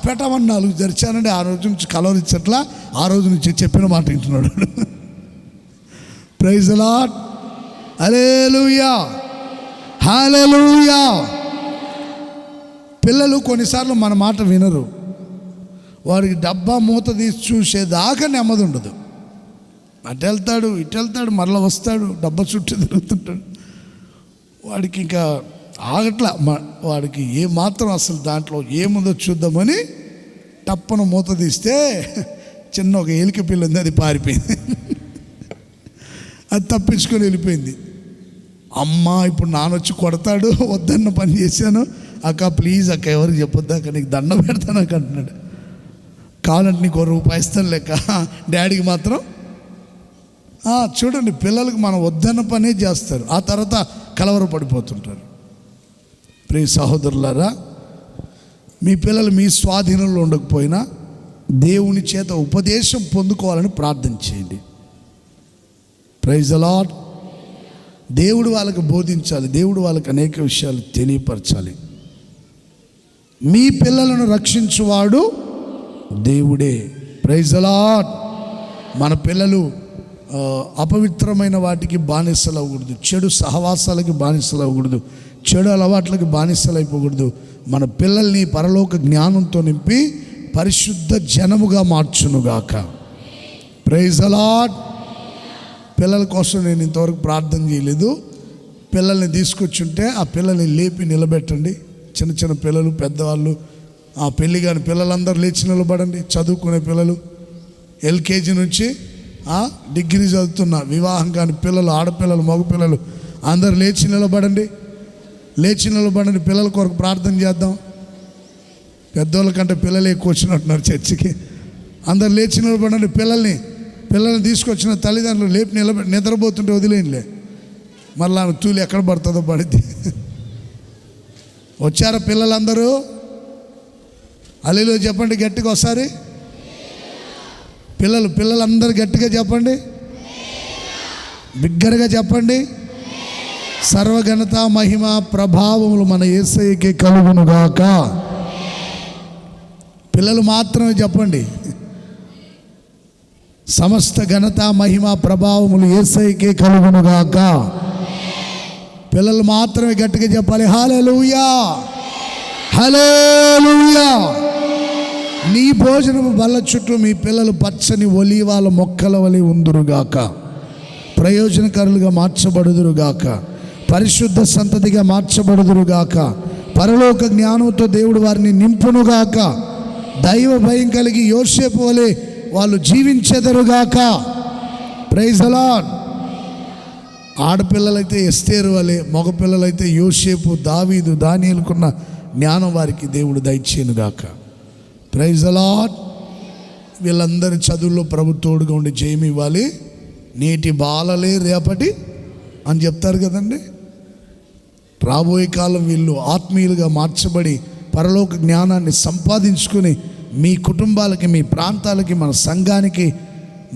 పెట్టమని 4 తెరిచానండి. ఆ రోజు నుంచి కలవరించట్లా. ఆ రోజు నుంచి చెప్పిన మాట వింటున్నాడు. ప్రైజ్ ది లార్డ్, హల్లెలూయా, హల్లెలూయా. పిల్లలు కొన్నిసార్లు మన మాట వినరు. వాడికి డబ్బా మూత తీసి చూసేదాకా నెమ్మది ఉండదు. అటు వెళ్తాడు, ఇటు వెళ్తాడు, మరలా వస్తాడు, డబ్బా చుట్టూ తిరుగుతుంటాడు. వాడికి ఇంకా ఆగట్లా. వాడికి ఏమాత్రం అసలు దాంట్లో ఏముందో చూద్దామని టప్పన మూత తీస్తే చిన్న ఒక ఎలిక పిల్ల ఉంది, అది పారిపోయింది. అది తప్పించుకొని వెళ్ళిపోయింది. అమ్మ ఇప్పుడు నానొచ్చి కొడతాడు, వద్దన్న పని చేశాను. అక్క ప్లీజ్ అక్క, ఎవరికి చెప్పొద్దు అక్క, నీకు దండం పెడతాను అక్క అంటున్నాడు. కావాలంటే నీకు ₹1 ఇస్తాను లెక్క. డాడీకి మాత్రం చూడండి, పిల్లలకు మనం వద్దన్న పనే చేస్తారు, ఆ తర్వాత కలవరపడిపోతుంటారు. ప్రియ సహోదరులారా, మీ పిల్లలు మీ స్వాధీనంలో ఉండకపోయినా దేవుని చేత ఉపదేశం పొందుకోవాలని ప్రార్థన చేయండి. Praise the Lord. దేవుడు వాళ్ళకి బోధించాలి, దేవుడు వాళ్ళకి అనేక విషయాలు తెలియపరచాలి. మీ పిల్లలను రక్షించువాడు దేవుడే. Praise the Lord. మన పిల్లలు అపవిత్రమైన వాటికి బానిసలు అవ్వకూడదు, చెడు సహవాసాలకి బానిసలు అవ్వకూడదు, చెడు అలవాట్లకి బానిసలు అయిపోకూడదు. మన పిల్లల్ని పరలోక జ్ఞానంతో నింపి పరిశుద్ధ జనముగా మార్చునుగాక. Praise the Lord. పిల్లల కోసం నేను ఇంతవరకు ప్రార్థన చేయలేదు. పిల్లల్ని తీసుకొచ్చుంటే ఆ పిల్లల్ని లేపి నిలబెట్టండి. చిన్న చిన్న పిల్లలు, పెద్దవాళ్ళు, ఆ పెళ్ళి కాని పిల్లలందరూ లేచి నిలబడండి. చదువుకునే పిల్లలు, ఎల్కేజీ నుంచి డిగ్రీ చదువుతున్న వివాహం కాని పిల్లలు, ఆడపిల్లలు, మగపిల్లలు అందరు లేచి నిలబడండి. లేచి నిలబడండి. పిల్లల కొరకు ప్రార్థన చేద్దాం. పెద్దోళ్ళ కంటే పిల్లలు ఎక్కువ వచ్చినట్టున్నారు చర్చికి. అందరు లేచి నిలబడండి. పిల్లల్ని తీసుకొచ్చిన తల్లిదండ్రులు లేపి నిద్రపోతుంటే వదిలేనులే, మళ్ళీ ఆమె తూలి ఎక్కడ పడుతుందో పడిద్ది. వచ్చారా పిల్లలందరూ? హల్లెలూయా చెప్పండి గట్టిగా ఒకసారి. పిల్లలందరూ గట్టిగా చెప్పండి, బిగ్గరగా చెప్పండి. సర్వఘనత మహిమ ప్రభావములు మన యేసయ్యకే కలుగునుగాక. పిల్లలు మాత్రమే చెప్పండి. సమస్త ఘనత మహిమ ప్రభావములు యేసయ్యకే కలుగునుగాక. పిల్లలు మాత్రమే గట్టిగా చెప్పాలి. హల్లెలూయా, హల్లెలూయా. నీ భోజనము బల్ల చుట్టూ మీ పిల్లలు పచ్చని ఒలీవాల మొక్కల వలె ఉందురుగాక, ప్రయోజనకరులుగా మార్చబడుదురుగాక, పరిశుద్ధ సంతతిగా మార్చబడుదురుగాక, పరలోక జ్ఞానంతో దేవుడు వారిని నింపునుగాక, దైవ భయం కలిగి యోసేపు వలె వాళ్ళు జీవించెదరుగాక. Praise the Lord. ఆడపిల్లలైతే ఎస్తేరు వలె, మగపిల్లలైతే యోసేపు, దావీదు, దానియేలుకున్న జ్ఞానం వారికి దేవుడు దయచేయునుగాక. Praise the lord. వీళ్ళందరి చదువుల్లో ప్రభు తోడుగా ఉండి జయం ఇవ్వాలి. నేటి బాలలే రేపటి అని చెప్తారు కదండి. రాబోయే కాలం వీళ్ళు ఆత్మీయులుగా మార్చబడి పరలోక జ్ఞానాన్ని సంపాదించుకుని మీ కుటుంబాలకి, మీ ప్రాంతాలకి, మన సంఘానికి,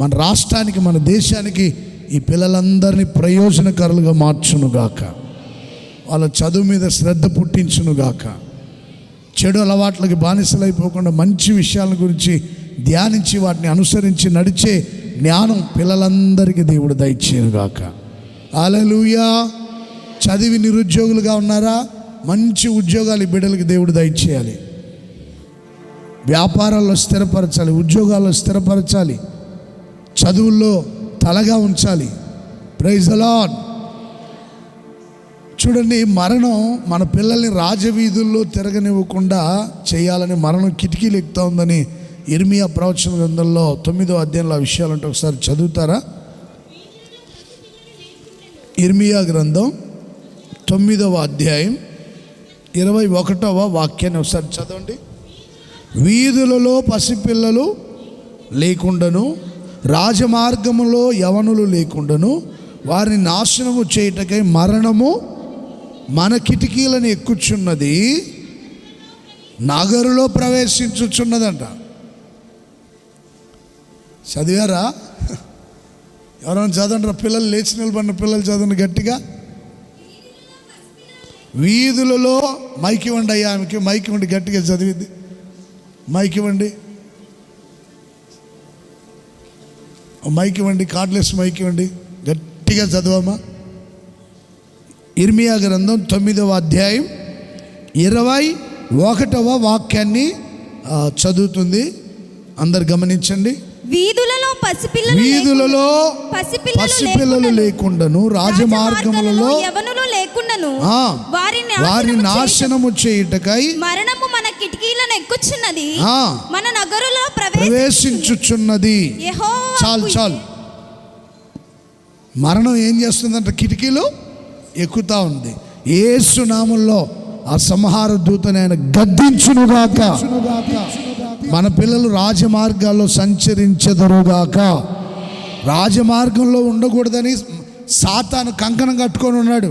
మన రాష్ట్రానికి, మన దేశానికి ఈ పిల్లలందరినీ ప్రయోజనకరులుగా మార్చునుగాక. వాళ్ళ చదువు మీద శ్రద్ధ పుట్టించునుగాక. చెడు అలవాట్లకి బానిసలైపోకుండా మంచి విషయాల గురించి ధ్యానించి వాటిని అనుసరించి నడిచే జ్ఞానం పిల్లలందరికీ దేవుడు దయచేయునుగాక. హల్లెలూయా. చదివి నిరుద్యోగులుగా ఉన్నారా? మంచి ఉద్యోగాలు ఈ బిడ్డలకి దేవుడు దయచేయాలి. వ్యాపారాల్లో స్థిరపరచాలి, ఉద్యోగాల్లో స్థిరపరచాలి, చదువుల్లో తలగా ఉంచాలి. Praise the Lord. చూడండి, మరణం మన పిల్లల్ని రాజవీధుల్లో తిరగనివ్వకుండా చేయాలని మరణం కిటికీలు ఎక్కుతా ఉందని ఇర్మియా ప్రవచన గ్రంథంలో 9వ అధ్యాయంలో ఆ విషయాలు అంటే ఒకసారి చదువుతారా? ఇర్మియా గ్రంథం 9వ అధ్యాయం 21వ వాక్యాన్ని ఒకసారి చదవండి. వీధులలో పసిపిల్లలు లేకుండాను, రాజమార్గములో యవనులు లేకుండాను వారిని నాశనము చేయుటకై మరణము మన కిటికీలను ఎక్కుచున్నది, నగరులో ప్రవేశించుచున్నదంట. చదివారా? ఎవరైనా చదవండి, పిల్లలు లేచి నిలబడిన పిల్లలు చదవండి గట్టిగా. వీధులలో మైక్ ఇవ్వండి అయ్యా, ఆమెకి మైక్ ఇవ్వండి, గట్టిగా చదివింది. మైక్ ఇవ్వండి, మైక్ ఇవ్వండి, కార్డ్లెస్ మైక్ ఇవ్వండి, గట్టిగా చదవమ్మా. ఇర్మియా గ్రంథం 9వ అధ్యాయం 21వ వాక్యాన్ని చదువుతుంది. అందరు గమనించండి. వీధులలో పసిపిల్లలు లేకుండాను, రాజమార్గములలో యవనులు లేకుండాను వారిని నాశనము చేయుటకై మరణము మన కిటికీలను ఎక్కుచున్నది, మన నగరులో ప్రవేశించుచున్నది. చాలు. మరణం ఏం చేస్తుందంట? కిటికీలు ఎక్కుతా ఉంది. యేసు నామములో ఆ సంహార దూతని ఆయన గద్దించునుగాక. మన పిల్లలు రాజమార్గాల్లో సంచరించెదరుగాక. రాజమార్గంలో ఉండకూడదని సాతాను కంకణం కట్టుకొని ఉన్నాడు.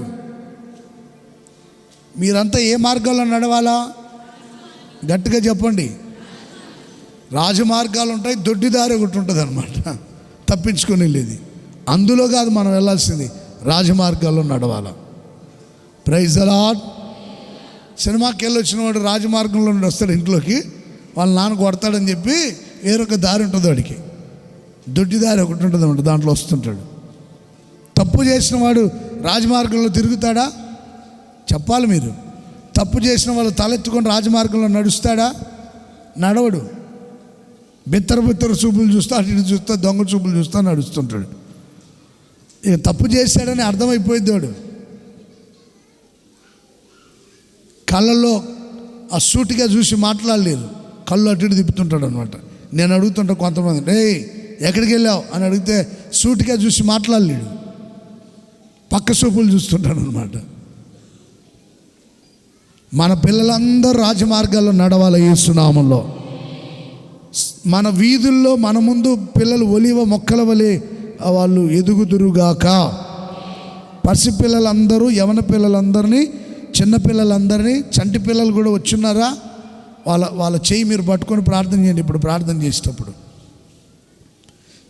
మీరంతా ఏ మార్గంలో నడవాలా? గట్టిగా చెప్పండి. రాజమార్గాలు ఉంటాయి, దొడ్డిదారి ఒకటి ఉంటుంది అనమాట, తప్పించుకొని వెళ్ళేది. అందులో కాదు మనం వెళ్ళాల్సింది, రాజమార్గాల్లో నడవాలా. Praise the Lord. సినిమాకి వెళ్ళి వచ్చిన వాడు రాజమార్గంలో నుండి వస్తాడు ఇంట్లోకి, వాళ్ళ నాన్న కొడతాడని చెప్పి వేరొక దారి ఉంటుంది వాడికి, దొడ్డి దారి ఒకటి ఉంటుంది అన్నమాట, దాంట్లో వస్తుంటాడు. తప్పు చేసిన వాడు రాజమార్గంలో తిరుగుతాడా? చెప్పాలి మీరు. తప్పు చేసిన వాళ్ళు తలెత్తుకొని రాజమార్గంలో నడుస్తాడా? నడవడు. బిత్తర చూపులు చూస్తా, అటు ఇటు చూస్తా, దొంగ చూపులు చూస్తా నడుస్తుంటాడు. ఇక తప్పు చేశాడని అర్థమైపోయింది వాడు. కళ్ళల్లో ఆ సూటిగా చూసి మాట్లాడలేదు, కళ్ళు అటు ఇటు తిప్పుతుంటాడు అనమాట. నేను అడుగుతుంటా కొంతమంది, ఏయ్ ఎక్కడికి వెళ్ళావు అని అడిగితే సూటిగా చూసి మాట్లాడలేడు, పక్క చూపులు చూస్తుంటాడు అనమాట. మన పిల్లలందరూ రాజమార్గాల్లో నడవాలి యేసు నామములో. మన వీధుల్లో మన ముందు పిల్లలు ఒలివ మొక్కల వలె వాళ్ళు ఎదుగుదురుగాక. పసిపిల్లలందరూ, యవన పిల్లలందరినీ, చిన్నపిల్లలందరినీ, చంటి పిల్లలు కూడా వచ్చున్నారా? వాళ్ళ చేయి మీరు పట్టుకొని ప్రార్థన చేయండి. ఇప్పుడు ప్రార్థన చేసేటప్పుడు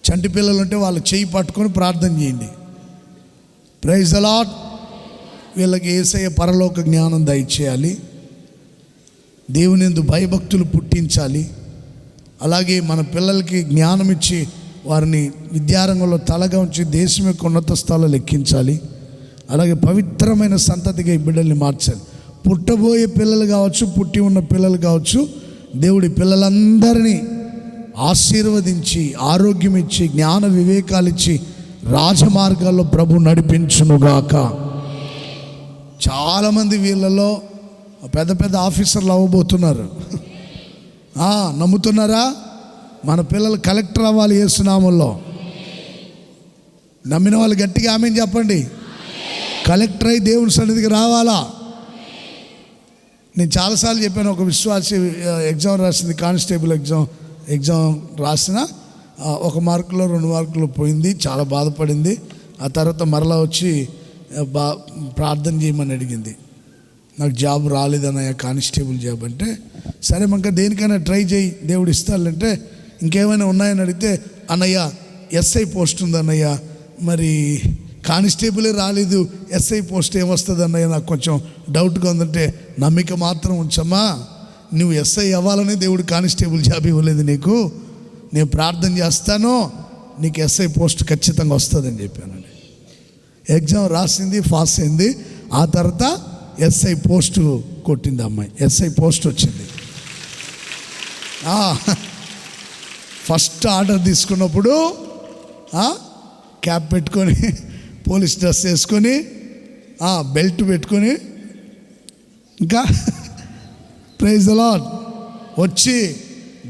చంటి పిల్లలు ఉంటే వాళ్ళ చేయి పట్టుకొని ప్రార్థన చేయండి. Praise the Lord. వీళ్ళకి యేసయ్య పరలోక జ్ఞానం దయచేయాలి, దేవుని యందు భయభక్తులు పుట్టించాలి. అలాగే మన పిల్లలకి జ్ఞానం ఇచ్చి వారిని విద్యారంగంలో తలగా ఉంచి దేశం యొక్క ఉన్నత స్థలాలు ఎక్కించాలి. అలాగే పవిత్రమైన సంతతిగా ఈ బిడ్డల్ని మార్చాలి. పుట్టబోయే పిల్లలు కావచ్చు, పుట్టి ఉన్న పిల్లలు కావచ్చు, దేవుడి పిల్లలందరినీ ఆశీర్వదించి, ఆరోగ్యం ఇచ్చి, జ్ఞాన వివేకాలు ఇచ్చి రాజమార్గాల్లో ప్రభు నడిపించునుగాక. చాలామంది వీళ్ళలో పెద్ద పెద్ద ఆఫీసర్లు అవ్వబోతున్నారు. నమ్ముతున్నారా? మన పిల్లలు కలెక్టర్ అవ్వాలి యేసు నామములో. నమ్మిన వాళ్ళు గట్టిగా ఆమేన్ చెప్పండి. కలెక్టర్ అయి దేవుని సన్నిధికి రావాలా? నేను చాలాసార్లు చెప్పాను, ఒక విశ్వాసి ఎగ్జామ్ రాసింది, కానిస్టేబుల్ ఎగ్జామ్ రాసిన 1 మార్కులో 2 మార్కులు పోయింది, చాలా బాధపడింది. ఆ తర్వాత మరలా వచ్చి ప్రార్థన చేయమని అడిగింది. నాకు జాబ్ రాలేదన్నయ్య, కానిస్టేబుల్ జాబ్ అంటే, సరే ఇంకా దేనికైనా ట్రై చేయి, దేవుడు ఇస్తాడంటే, ఇంకేమైనా ఉన్నాయని అడిగితే, అన్నయ్య ఎస్ఐ పోస్ట్ ఉంది అన్నయ్య, మరి కానిస్టేబులే రాలేదు, ఎస్ఐ పోస్ట్ ఏమొస్తుంది అన్నయ్య, నాకు కొంచెం డౌట్గా ఉందంటే, నమ్మిక మాత్రం ఉంచమ్మా, నువ్వు ఎస్ఐ అవ్వాలని దేవుడు కానిస్టేబుల్ జాబ్ ఇవ్వలేదు నీకు, నేను ప్రార్థన చేస్తాను, నీకు ఎస్ఐ పోస్ట్ ఖచ్చితంగా వస్తుందని చెప్పానండి. ఎగ్జామ్ రాసింది, పాస్ అయింది. ఆ తర్వాత ఎస్ఐ పోస్టు కొట్టింది అమ్మాయి, ఎస్ఐ పోస్ట్ వచ్చింది. ఫస్ట్ ఆర్డర్ తీసుకున్నప్పుడు క్యాప్ పెట్టుకొని, పోలీస్ డ్రెస్ వేసుకొని, బెల్ట్ పెట్టుకొని, ఇంకా ప్రైజ్ ది లార్డ్ వచ్చి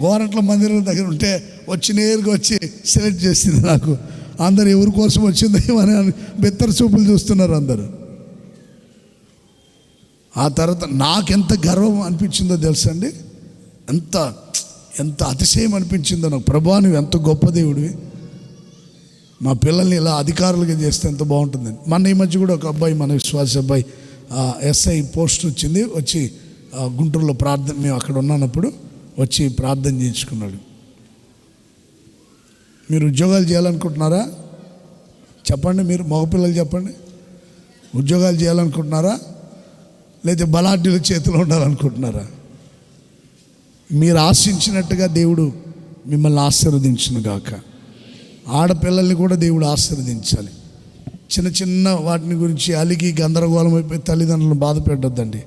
గోరంట్ల మందిరం దగ్గర ఉంటే వచ్చి నేరుగా వచ్చి సెలెక్ట్ చేసింది. నాకు అందరు ఎవరి కోసం వచ్చిందో అని బెత్తర చూపులు చూస్తున్నారు అందరు. ఆ తర్వాత నాకెంత గర్వం అనిపించిందో తెలుసండి, ఎంత అతిశయం అనిపించిందో నాకు. ప్రభువా నువ్వు ఎంత గొప్ప దేవుడివి, మా పిల్లల్ని ఇలా అధికారులుగా చేస్తే ఎంత బాగుంటుందని. మన ఈ మధ్య కూడా ఒక అబ్బాయి, మన విశ్వాస అబ్బాయి, ఎస్ఐ పోస్ట్ వచ్చింది, వచ్చి గుంటూరులో ప్రార్థన, మేము అక్కడ ఉన్నప్పుడు వచ్చి ప్రార్థన చేయించుకున్నాడు. మీరు ఉద్యోగాలు చేయాలనుకుంటున్నారా? చెప్పండి, మీరు మగపిల్లలు చెప్పండి. ఉద్యోగాలు చేయాలనుకుంటున్నారా, లేదా బలాఢ్యుల చేతిలో ఉండాలనుకుంటున్నారా? మీరు ఆశించినట్టుగా దేవుడు మిమ్మల్ని ఆశీర్వదించును గాక. ఆడపిల్లల్ని కూడా దేవుడు ఆశీర్వదించాలి. చిన్న చిన్న వాటిని గురించి అలిగి గందరగోళం అయిపోయి తల్లిదండ్రులను బాధ పెట్టొద్దండి.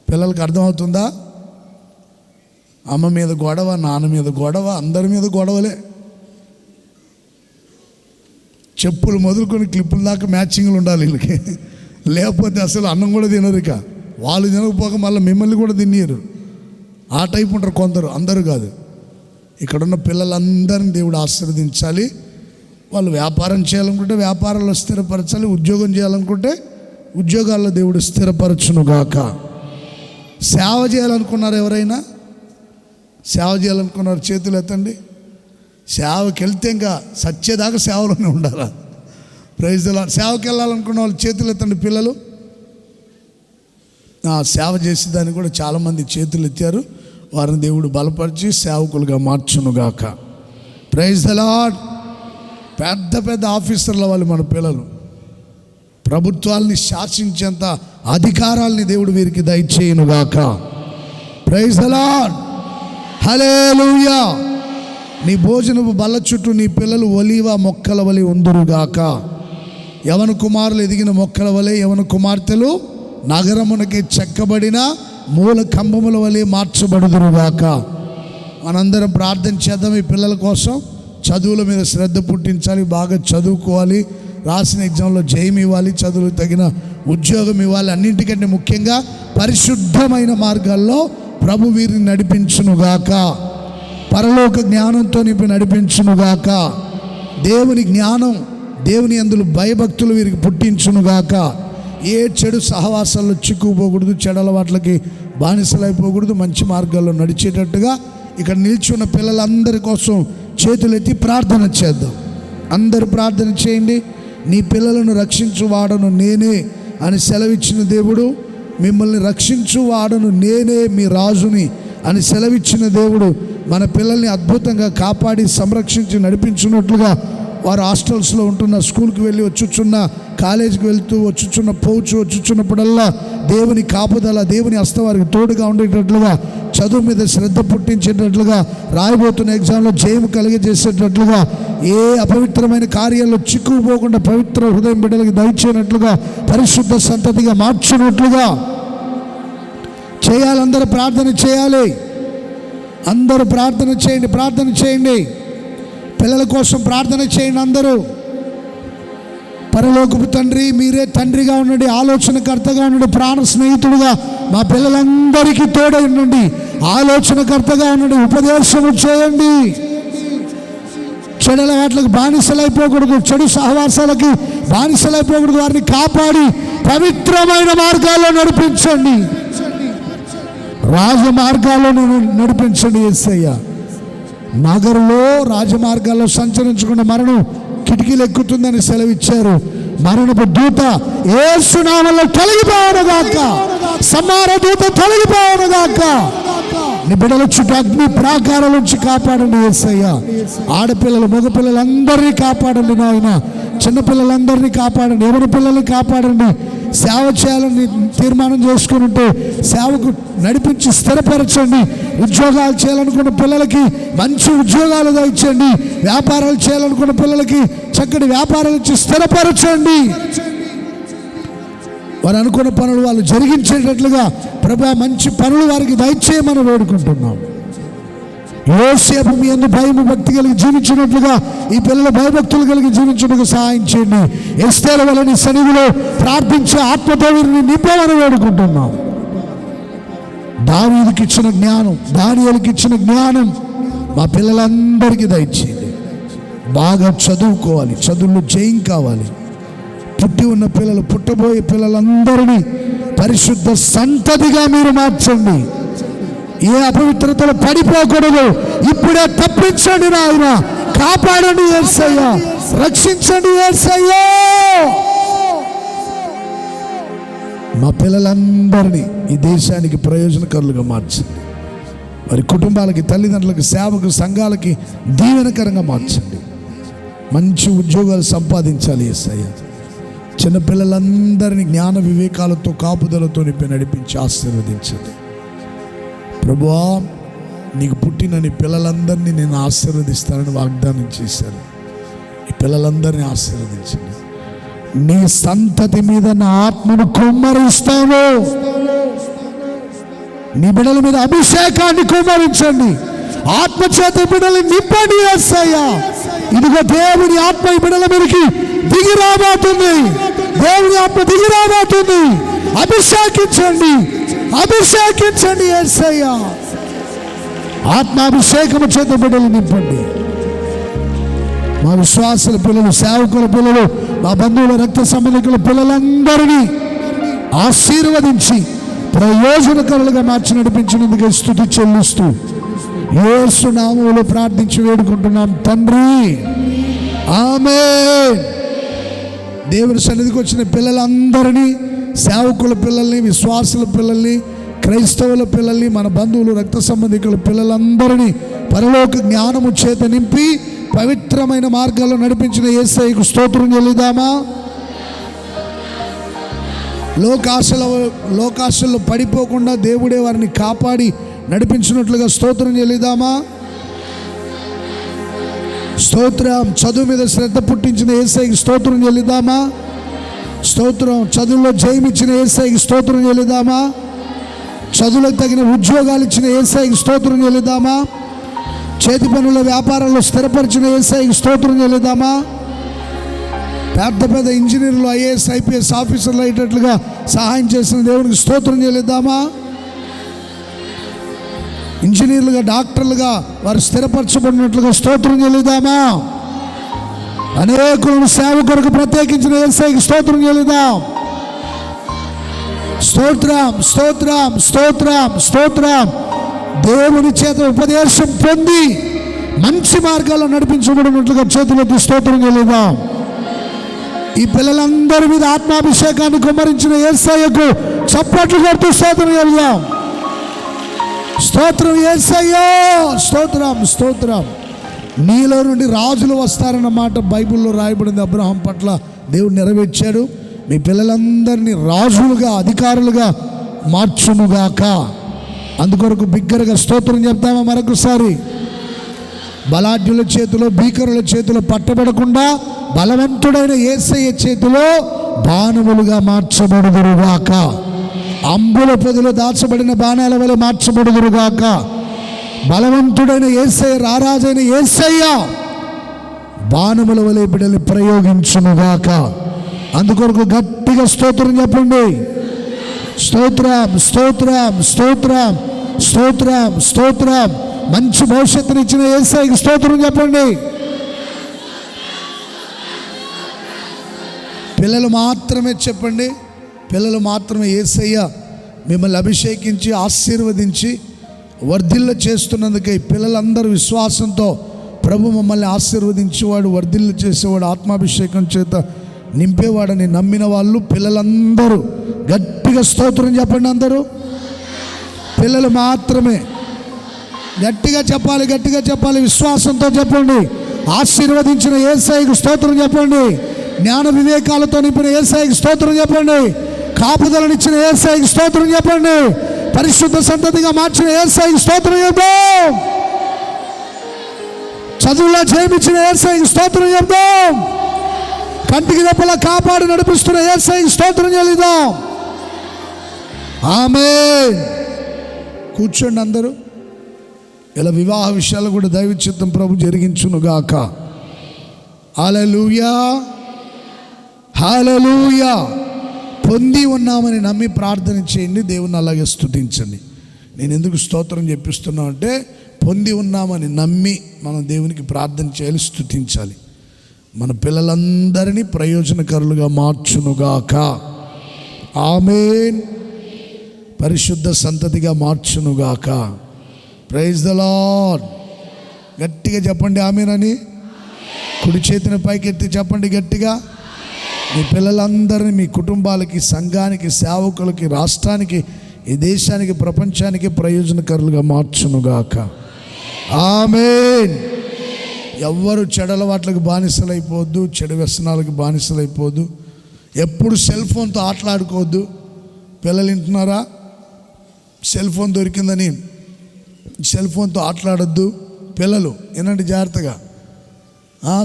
పిల్లలకి అర్థమవుతుందా? అమ్మ మీద గొడవ, నాన్న మీద గొడవ, అందరి మీద గొడవలే. చెప్పులు మొదలుకొని క్లిప్పుల దాకా మ్యాచింగ్లు ఉండాలి వీళ్ళకి, లేకపోతే అసలు అన్నం కూడా తినరు. ఇక వాళ్ళు తినకపోక మళ్ళీ మిమ్మల్ని కూడా తినేరు. ఆ టైప్ ఉంటారు కొందరు, అందరూ కాదు. ఇక్కడున్న పిల్లలందరినీ దేవుడు ఆశీర్వదించాలి. వాళ్ళు వ్యాపారం చేయాలనుకుంటే వ్యాపారాల్లో స్థిరపరచాలి, ఉద్యోగం చేయాలనుకుంటే ఉద్యోగాల్లో దేవుడు స్థిరపరచునుగాక. సేవ చేయాలనుకున్నారు, ఎవరైనా సేవ చేయాలనుకున్నారు చేతులు ఎత్తండి. సేవకి వెళ్తే ఇంకా సచ్చేదాకా సేవలోనే ఉండాలా. Praise the Lord. సేవకి వెళ్ళాలనుకున్న వాళ్ళు చేతులు ఎత్తండి. పిల్లలు సేవ చేసేదాన్ని కూడా చాలామంది చేతులు ఎత్తారు. వారిని దేవుడు బలపరిచి సేవకులుగా మార్చునుగాక. Praise the lord. పెద్ద పెద్ద ఆఫీసర్ల వాళ్ళు మన పిల్లలు. ప్రభుత్వాల్ని శాసించేంత అధికారాల్ని దేవుడు వీరికి దయచేయునుగాక. Praise the Lord. హల్లెలూయా. నీ భోజనపు బల్ల చుట్టూ నీ పిల్లలు ఒలీవ మొక్కల వలె ఉందురుగాక. యవన కుమారులు ఎదిగిన మొక్కల వలె, యవన కుమార్తెలు నగరమునకి చెక్కబడిన మూల కంబముల వలె మార్చబడుదురుగాక. మనందరం ప్రార్థన చేద్దాం. ఈ పిల్లల కోసం చదువుల మీద శ్రద్ధ పుట్టించాలి, బాగా చదువుకోవాలి, రాసిన ఎగ్జామ్లో జయం ఇవ్వాలి, చదువులు తగిన ఉద్యోగం ఇవ్వాలి. అన్నింటికంటే ముఖ్యంగా పరిశుద్ధమైన మార్గాల్లో ప్రభు వీరిని నడిపించునుగాక. పరలోక జ్ఞానంతో నింపి నడిపించునుగాక. దేవుని జ్ఞానం, దేవుని అందులో భయభక్తులు వీరికి పుట్టించునుగాక. ఏ చెడు సహవాసాల్లో చిక్కుపోకూడదు, చెడు అలవాట్లకి బానిసలైపోకూడదు, మంచి మార్గాల్లో నడిచేటట్టుగా ఇక్కడ నిల్చున్న పిల్లలందరి కోసం చేతులెత్తి ప్రార్థన చేద్దాం. అందరూ ప్రార్థన చేయండి. నీ పిల్లలను రక్షించువాడను నేనే అని సెలవిచ్చిన దేవుడు, మిమ్మల్ని రక్షించువాడను నేనే మీ రాజుని అని సెలవిచ్చిన దేవుడు మన పిల్లల్ని అద్భుతంగా కాపాడి సంరక్షించి నడిపించినట్లుగా వారు హాస్టల్స్లో ఉంటున్న, స్కూల్కి వెళ్ళి వచ్చుచున్న, కాలేజీకి వెళ్తూ వచ్చుచున్నప్పుడల్లా దేవుని కాపుదల, దేవుని హస్తం వారికి తోడుగా ఉండేటట్లుగా, చదువు మీద శ్రద్ధ పుట్టించేటట్లుగా, రాయబోతున్న ఎగ్జామ్లో జయము కలిగజేసేటట్లుగా, ఏ అపవిత్రమైన కార్యాల్లో చిక్కుపోకుండా పవిత్ర హృదయం బిడ్డలకి దయచేయనట్లుగా, పరిశుద్ధ సంతతిగా మార్చినట్లుగా చేయాలి. అందరూ ప్రార్థన చేయాలి. అందరూ ప్రార్థన చేయండి, ప్రార్థన చేయండి. పిల్లల కోసం ప్రార్థన చేయండి అందరూ. పరలోకపు తండ్రి, మీరే తండ్రిగా ఉండండి, ఆలోచనకర్తగా ఉండండి, ప్రాణ స్నేహితుడుగా మా పిల్లలందరికీ తోడై ఉండండి, ఆలోచనకర్తగా ఉండండి, ఉపదేశము చేయండి. చెడు అలవాట్లకు బానిసలైపోకూడదు, చెడు సహవాసాలకి బానిసలైపోకూడదు. వారిని కాపాడి పవిత్రమైన మార్గాల్లో నడిపించండి, రాజమార్గాల్లో నడిపించండి. యేసయ్య, నగరంలో రాజమార్గాల్లో సంచరించకుండా మరణం కిటికీలు ఎక్కుతుందని సెలవిచ్చారు. మరణపు దూత యేసు నామములో తొలగిపోవునుగాక, సంహార దూత తొలగిపోవునుగాక. నీ బిడ్డల చుట్టూ అగ్ని ప్రాకారాల నుంచి కాపాడండి యేసయ్య. ఆడపిల్లలు, మగపిల్లలందరినీ కాపాడండి నాయన. చిన్నపిల్లలందరినీ కాపాడండి, ఎవరి పిల్లల్ని కాపాడండి. సేవ చేయాలని తీర్మానం చేసుకుంటే సేవకు నడిపించి స్థిరపరచండి. ఉద్యోగాలు చేయాలనుకున్న పిల్లలకి మంచి ఉద్యోగాలు ఇచ్చండి. వ్యాపారాలు చేయాలనుకున్న పిల్లలకి చక్కటి వ్యాపారాలు ఇచ్చి స్థిరపరచండి. వారు అనుకున్న పనులు వాళ్ళు జరిగించేటట్లుగా ప్రభా మంచి పనులు వారికి దయచేయమని వేడుకుంటున్నాం. యోసేపు మీ యందు భయము భక్తి కలిగి జీవించినట్లుగా ఈ పిల్లలు భయభక్తులు కలిగి జీవించుటకు సహాయం చేయండి. ఎస్తేరు వలె నీ సన్నిధిలో ప్రార్థించే ఆత్మతో వీరిని నింపమని వేడుకుంటున్నాం. దావీదుకి ఇచ్చిన జ్ఞానం, దానియేలుకి ఇచ్చిన జ్ఞానం మా పిల్లలందరికీ దయచేయండి. బాగా చదువుకోవాలి, చదువుల్లో జయం కావాలి. పుట్టి ఉన్న పిల్లలు, పుట్టబోయే పిల్లలందరినీ పరిశుద్ధ సంతతిగా మీరు మార్చండి. ఏ అపవిత్రతలు పడిపోకూడదు. ఇప్పుడే తప్పించండి నాయన, కాపాడండి యేసయ్యా, రక్షించండి యేసయ్యా. మా పిల్లలందరినీ ఈ దేశానికి ప్రయోజనకరులుగా మార్చండి. వారి కుటుంబాలకి, తల్లిదండ్రులకి, సేవకు, సంఘాలకి దీవెనకరంగా మార్చండి. మంచి ఉద్యోగాలు సంపాదించాలి యేసయ్యా. చిన్నపిల్లలందరినీ జ్ఞాన వివేకాలతో, కాపుదలతో నింపి నడిపించి ఆశీర్వదించండి. ప్రభువా, నీకు పుట్టిన నీ పిల్లలందరినీ నేను ఆశీర్వదిస్తానని వాగ్దానం చేశాను. ఈ పిల్లలందరినీ ఆశీర్వదించండి. నీ సంతతి మీద నా ఆత్మను కుమ్మరిస్తాను. నీ బిడ్డల మీద అభిషేకాన్ని కుమ్మరించండి. ఆత్మ చేత బిడ్డలు నింపండి యేసయ్యా. ఇదిగో దేవుని ఆత్మ ఈ బిడ్డల మీదకి దిగి రాబోతుంది. దేవుని ఆత్మ దిగి రాబోతుంది. అభిషేకించండి, అభిషేకించండి యేసయ్యా. ఆత్మాభిషేకము చేత బిడ్డలు నింపండి. మా విశ్వాసుల పిల్లలు, సేవకుల పిల్లలు, మా బంధువుల, రక్త సంబంధికుల పిల్లలందరినీ ఆశీర్వదించి ప్రయోజనకరులుగా మార్చి నడిపించినందుకు స్తుతి చెల్లిస్తూ యేసు నామములో ప్రార్థించి వేడుకుంటున్నాం తండ్రి, ఆమేన్. దేవుని సన్నిధికి వచ్చిన పిల్లలందరినీ, సేవకుల పిల్లల్ని, విశ్వాసుల పిల్లల్ని, క్రైస్తవుల పిల్లల్ని, మన బంధువులు, రక్త సంబంధికుల పిల్లలందరినీ పరలోక జ్ఞానము చేత నింపి పవిత్రమైన మార్గాల్లో నడిపించిన యేసయ్యకు స్తోత్రం చెల్లిద్దామా? లోకాశల్లో పడిపోకుండా దేవుడే వారిని కాపాడి నడిపించినట్లుగా స్తోత్రం చెల్లిద్దామా? స్తోత్రం. చదువు మీద శ్రద్ధ పుట్టించిన యేసయ్యకి స్తోత్రం చెల్లిద్దామా? స్తోత్రం. చదువులో జయమిచ్చిన యేసయ్యకి స్తోత్రం చెల్లిద్దామా? చదువులకు తగిన ఉద్యోగాలు ఇచ్చిన యేసయ్యకి స్తోత్రం చెల్లిద్దామా? చేతి పనుల వ్యాపారాల్లో స్థిరపరిచిన యేసయ్యకి స్తోత్రం చెల్లిద్దామా? పెద్ద పెద్ద ఇంజనీర్లు, ఐఏఎస్, ఐపీఎస్ ఆఫీసర్లు అయ్యేటట్లుగా సహాయం చేసిన దేవునికి స్తోత్రం చెల్లిద్దామా? ఇంజనీర్లుగా, డాక్టర్లుగా వారు స్థిరపరచబడినట్లుగా స్తోత్రం చెల్లిద్దామా? అనేకులను సేవ కొరకు ప్రత్యేకించిన యేసయ్యకి స్తోత్రం చెల్లిద్దాం. స్తోత్రం, స్తోత్రం, స్తోత్రం, స్తోత్రం. దేవుని చేత ఉపదేశం పొంది మంచి మార్గాల్లో నడిపించబడినట్లుగా చేతులెత్తి స్తోత్రం చెల్లిద్దాం. ఈ పిల్లలందరి మీద ఆత్మాభిషేకాన్ని కుమ్మరించిన యేసయ్యకు చప్పట్లు కొడుతూ స్తోత్రం చెల్లిద్దాం. స్తోత్రం యేసయ్యా, స్తోత్రం, స్తోత్రం. నీలో నుండి రాజులు వస్తారన్న మాట బైబిల్లో రాయబడింది. అబ్రహాం పట్ల దేవుడు నెరవేర్చాడు. మీ పిల్లలందరినీ రాజులుగా, అధికారులుగా మార్చునుగాక. అందుకొరకు బిగ్గరగా స్తోత్రం చెప్తామా? మరొకసారి. బలాఢ్యుల చేతిలో, భీకరుల చేతిలో పట్టబడకుండా బలవంతుడైన యేసయ్య చేతిలో బాణములుగా మార్చబడుదురుగాక. అంబుల పొదిలో దాచబడిన బాణాల వలె మార్చబడుదురుగాక. బలవంతుడైన యేసయ్య, రారాజైన యేసయ్య బాణముల వలె బిడ్డలు ప్రయోగించునుగాక. అందుకొరకు గట్టిగా స్తోత్రం చెప్పండి. స్తోత్రం, స్తోత్రం, స్తోత్రం, స్తోత్రం, స్తోత్రం. మంచి భవిష్యత్తుని ఇచ్చిన యేసయ్యకి స్తోత్రం చెప్పండి. పిల్లలు మాత్రమే చెప్పండి. పిల్లలు మాత్రమే యేసయ్య మిమ్మల్ని అభిషేకించి ఆశీర్వదించి వర్ధిల్ల చేస్తున్నందుకే పిల్లలందరూ విశ్వాసంతో ప్రభు మమ్మల్ని ఆశీర్వదించేవాడు, వర్ధిల్ల చేసేవాడు, ఆత్మాభిషేకం చేత నింపేవాడని నమ్మిన వాళ్ళు పిల్లలందరూ గట్టిగా స్తోత్రం చెప్పండి. అందరూ పిల్లలు మాత్రమే గట్టిగా చెప్పాలి, గట్టిగా చెప్పాలి. విశ్వాసంతో చెప్పండి. ఆశీర్వదించిన యేసయ్యకు స్తోత్రం చెప్పండి. జ్ఞాన వివేకాలతో నింపిన యేసయ్యకు స్తోత్రం చెప్పండి. కాపుదలనిచ్చిన యేసయ్యకు స్తోత్రం చెప్పండి. పరిశుద్ధ సంతతిగా మార్చిన యేసయ్యకు స్తోత్రం చెప్దాం. చదువులో జయమిచ్చిన యేసయ్యకు స్తోత్రం చెప్దాం. కంటికి రెప్పలా కాపాడి నడిపిస్తున్న యేసయ్యకు స్తోత్రం చెల్లిద్దాం. ఆమేన్. కూర్చోండి అందరూ. ఇలా వివాహ విషయాలు కూడా దైవ చిత్తం ప్రభు జరిగించునుగాక. హల్లెలూయా, హల్లెలూయా. పొంది ఉన్నామని నమ్మి ప్రార్థన చేయండి, దేవుని అలాగే స్తుతించండి. నేను ఎందుకు స్తోత్రం చెప్పిస్తున్నా అంటే, పొంది ఉన్నామని నమ్మి మనం దేవునికి ప్రార్థన చేయాలి, స్తుతించాలి. మన పిల్లలందరినీ ప్రయోజనకరులుగా మార్చునుగాక. ఆమేన్. పరిశుద్ధ సంతతిగా మార్చునుగాక. Praise the Lord. గట్టిగా చెప్పండి ఆమేన్ అని. కుడి చేతిని పైకెత్తి చెప్పండి గట్టిగా. మీ పిల్లలందరినీ మీ కుటుంబాలకి, సంఘానికి, సేవకులకి, రాష్ట్రానికి, ఈ దేశానికి, ప్రపంచానికి ప్రయోజనకరులుగా మార్చునుగాక. ఆమేన్. ఎవ్వరు చెడలవాట్లకు బానిసలైపోవద్దు, చెడు వ్యసనాలకు బానిసలైపోవద్దు. ఎప్పుడు సెల్ ఫోన్తో ఆటలాడుకోవద్దు. పిల్లలు వింటున్నారా? సెల్ ఫోన్ దొరికిందని సెల్ ఫోన్తో ఆటలాడొద్దు. పిల్లలు వినండి జాగ్రత్తగా.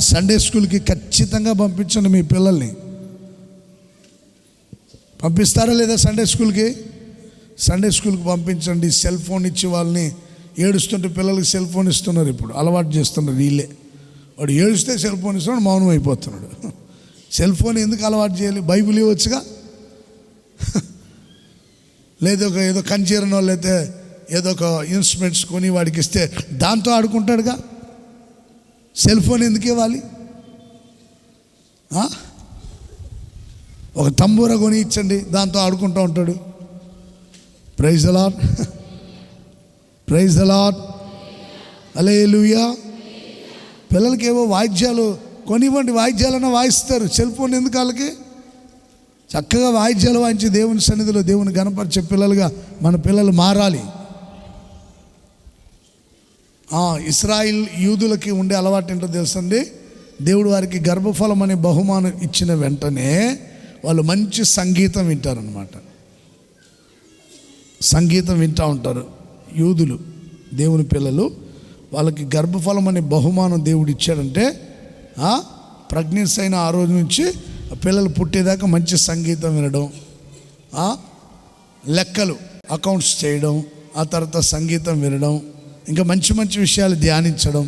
సండే స్కూల్కి ఖచ్చితంగా పంపించండి మీ పిల్లల్ని. పంపిస్తారా లేదా సండే స్కూల్కి? సండే స్కూల్కి పంపించండి. సెల్ ఫోన్ ఇచ్చి వాళ్ళని ఏడుస్తుంటే పిల్లలకి సెల్ ఫోన్ ఇస్తున్నారు, ఇప్పుడు అలవాటు చేస్తున్నారు వీళ్ళే. వాడు ఏడుస్తే సెల్ ఫోన్ ఇస్తున్నాడు, మౌనం అయిపోతున్నాడు. సెల్ ఫోన్ ఎందుకు అలవాటు చేయాలి? బైబిల్ ఇవ్వచ్చుగా. లేదా ఏదో కంచీరనో లేకపోతే ఏదో ఒక ఇన్స్ట్రుమెంట్స్ కొని వాడికి ఇస్తే దాంతో ఆడుకుంటాడుగా. సెల్ ఫోన్ ఎందుకు ఇవ్వాలి? ఒక తంబూర కొని ఇచ్చండి, దాంతో ఆడుకుంటూ ఉంటాడు. Praise the Lord, praise the Lord, hallelujah. పిల్లలకి ఏవో వాయిద్యాలు కొనివ్వండి, వాయిద్యాలన్నా వాయిస్తారు. సెల్ ఫోన్ ఎందుకు వాళ్ళకి? చక్కగా వాయిద్యాలు వాయించి దేవుని సన్నిధిలో దేవుని గణపరిచే పిల్లలుగా మన పిల్లలు మారాలి. ఇశ్రాయేల్ యూదులకి ఉండే అలవాటు ఏంటో తెలుసండి. దేవుడు వారికి గర్భఫలం అనే బహుమానం ఇచ్చిన వెంటనే వాళ్ళు మంచి సంగీతం వింటారనమాట. సంగీతం వింటూ ఉంటారు యూదులు, దేవుని పిల్లలు. వాళ్ళకి గర్భఫలం అనే బహుమానం దేవుడు ఇచ్చాడంటే ప్రెగ్నెన్సీ అయిన ఆ రోజు నుంచి పిల్లలు పుట్టేదాకా మంచి సంగీతం వినడం, లెక్కలు అకౌంట్స్ చేయడం, ఆ తర్వాత సంగీతం వినడం, ఇంకా మంచి మంచి విషయాలు ధ్యానించడం,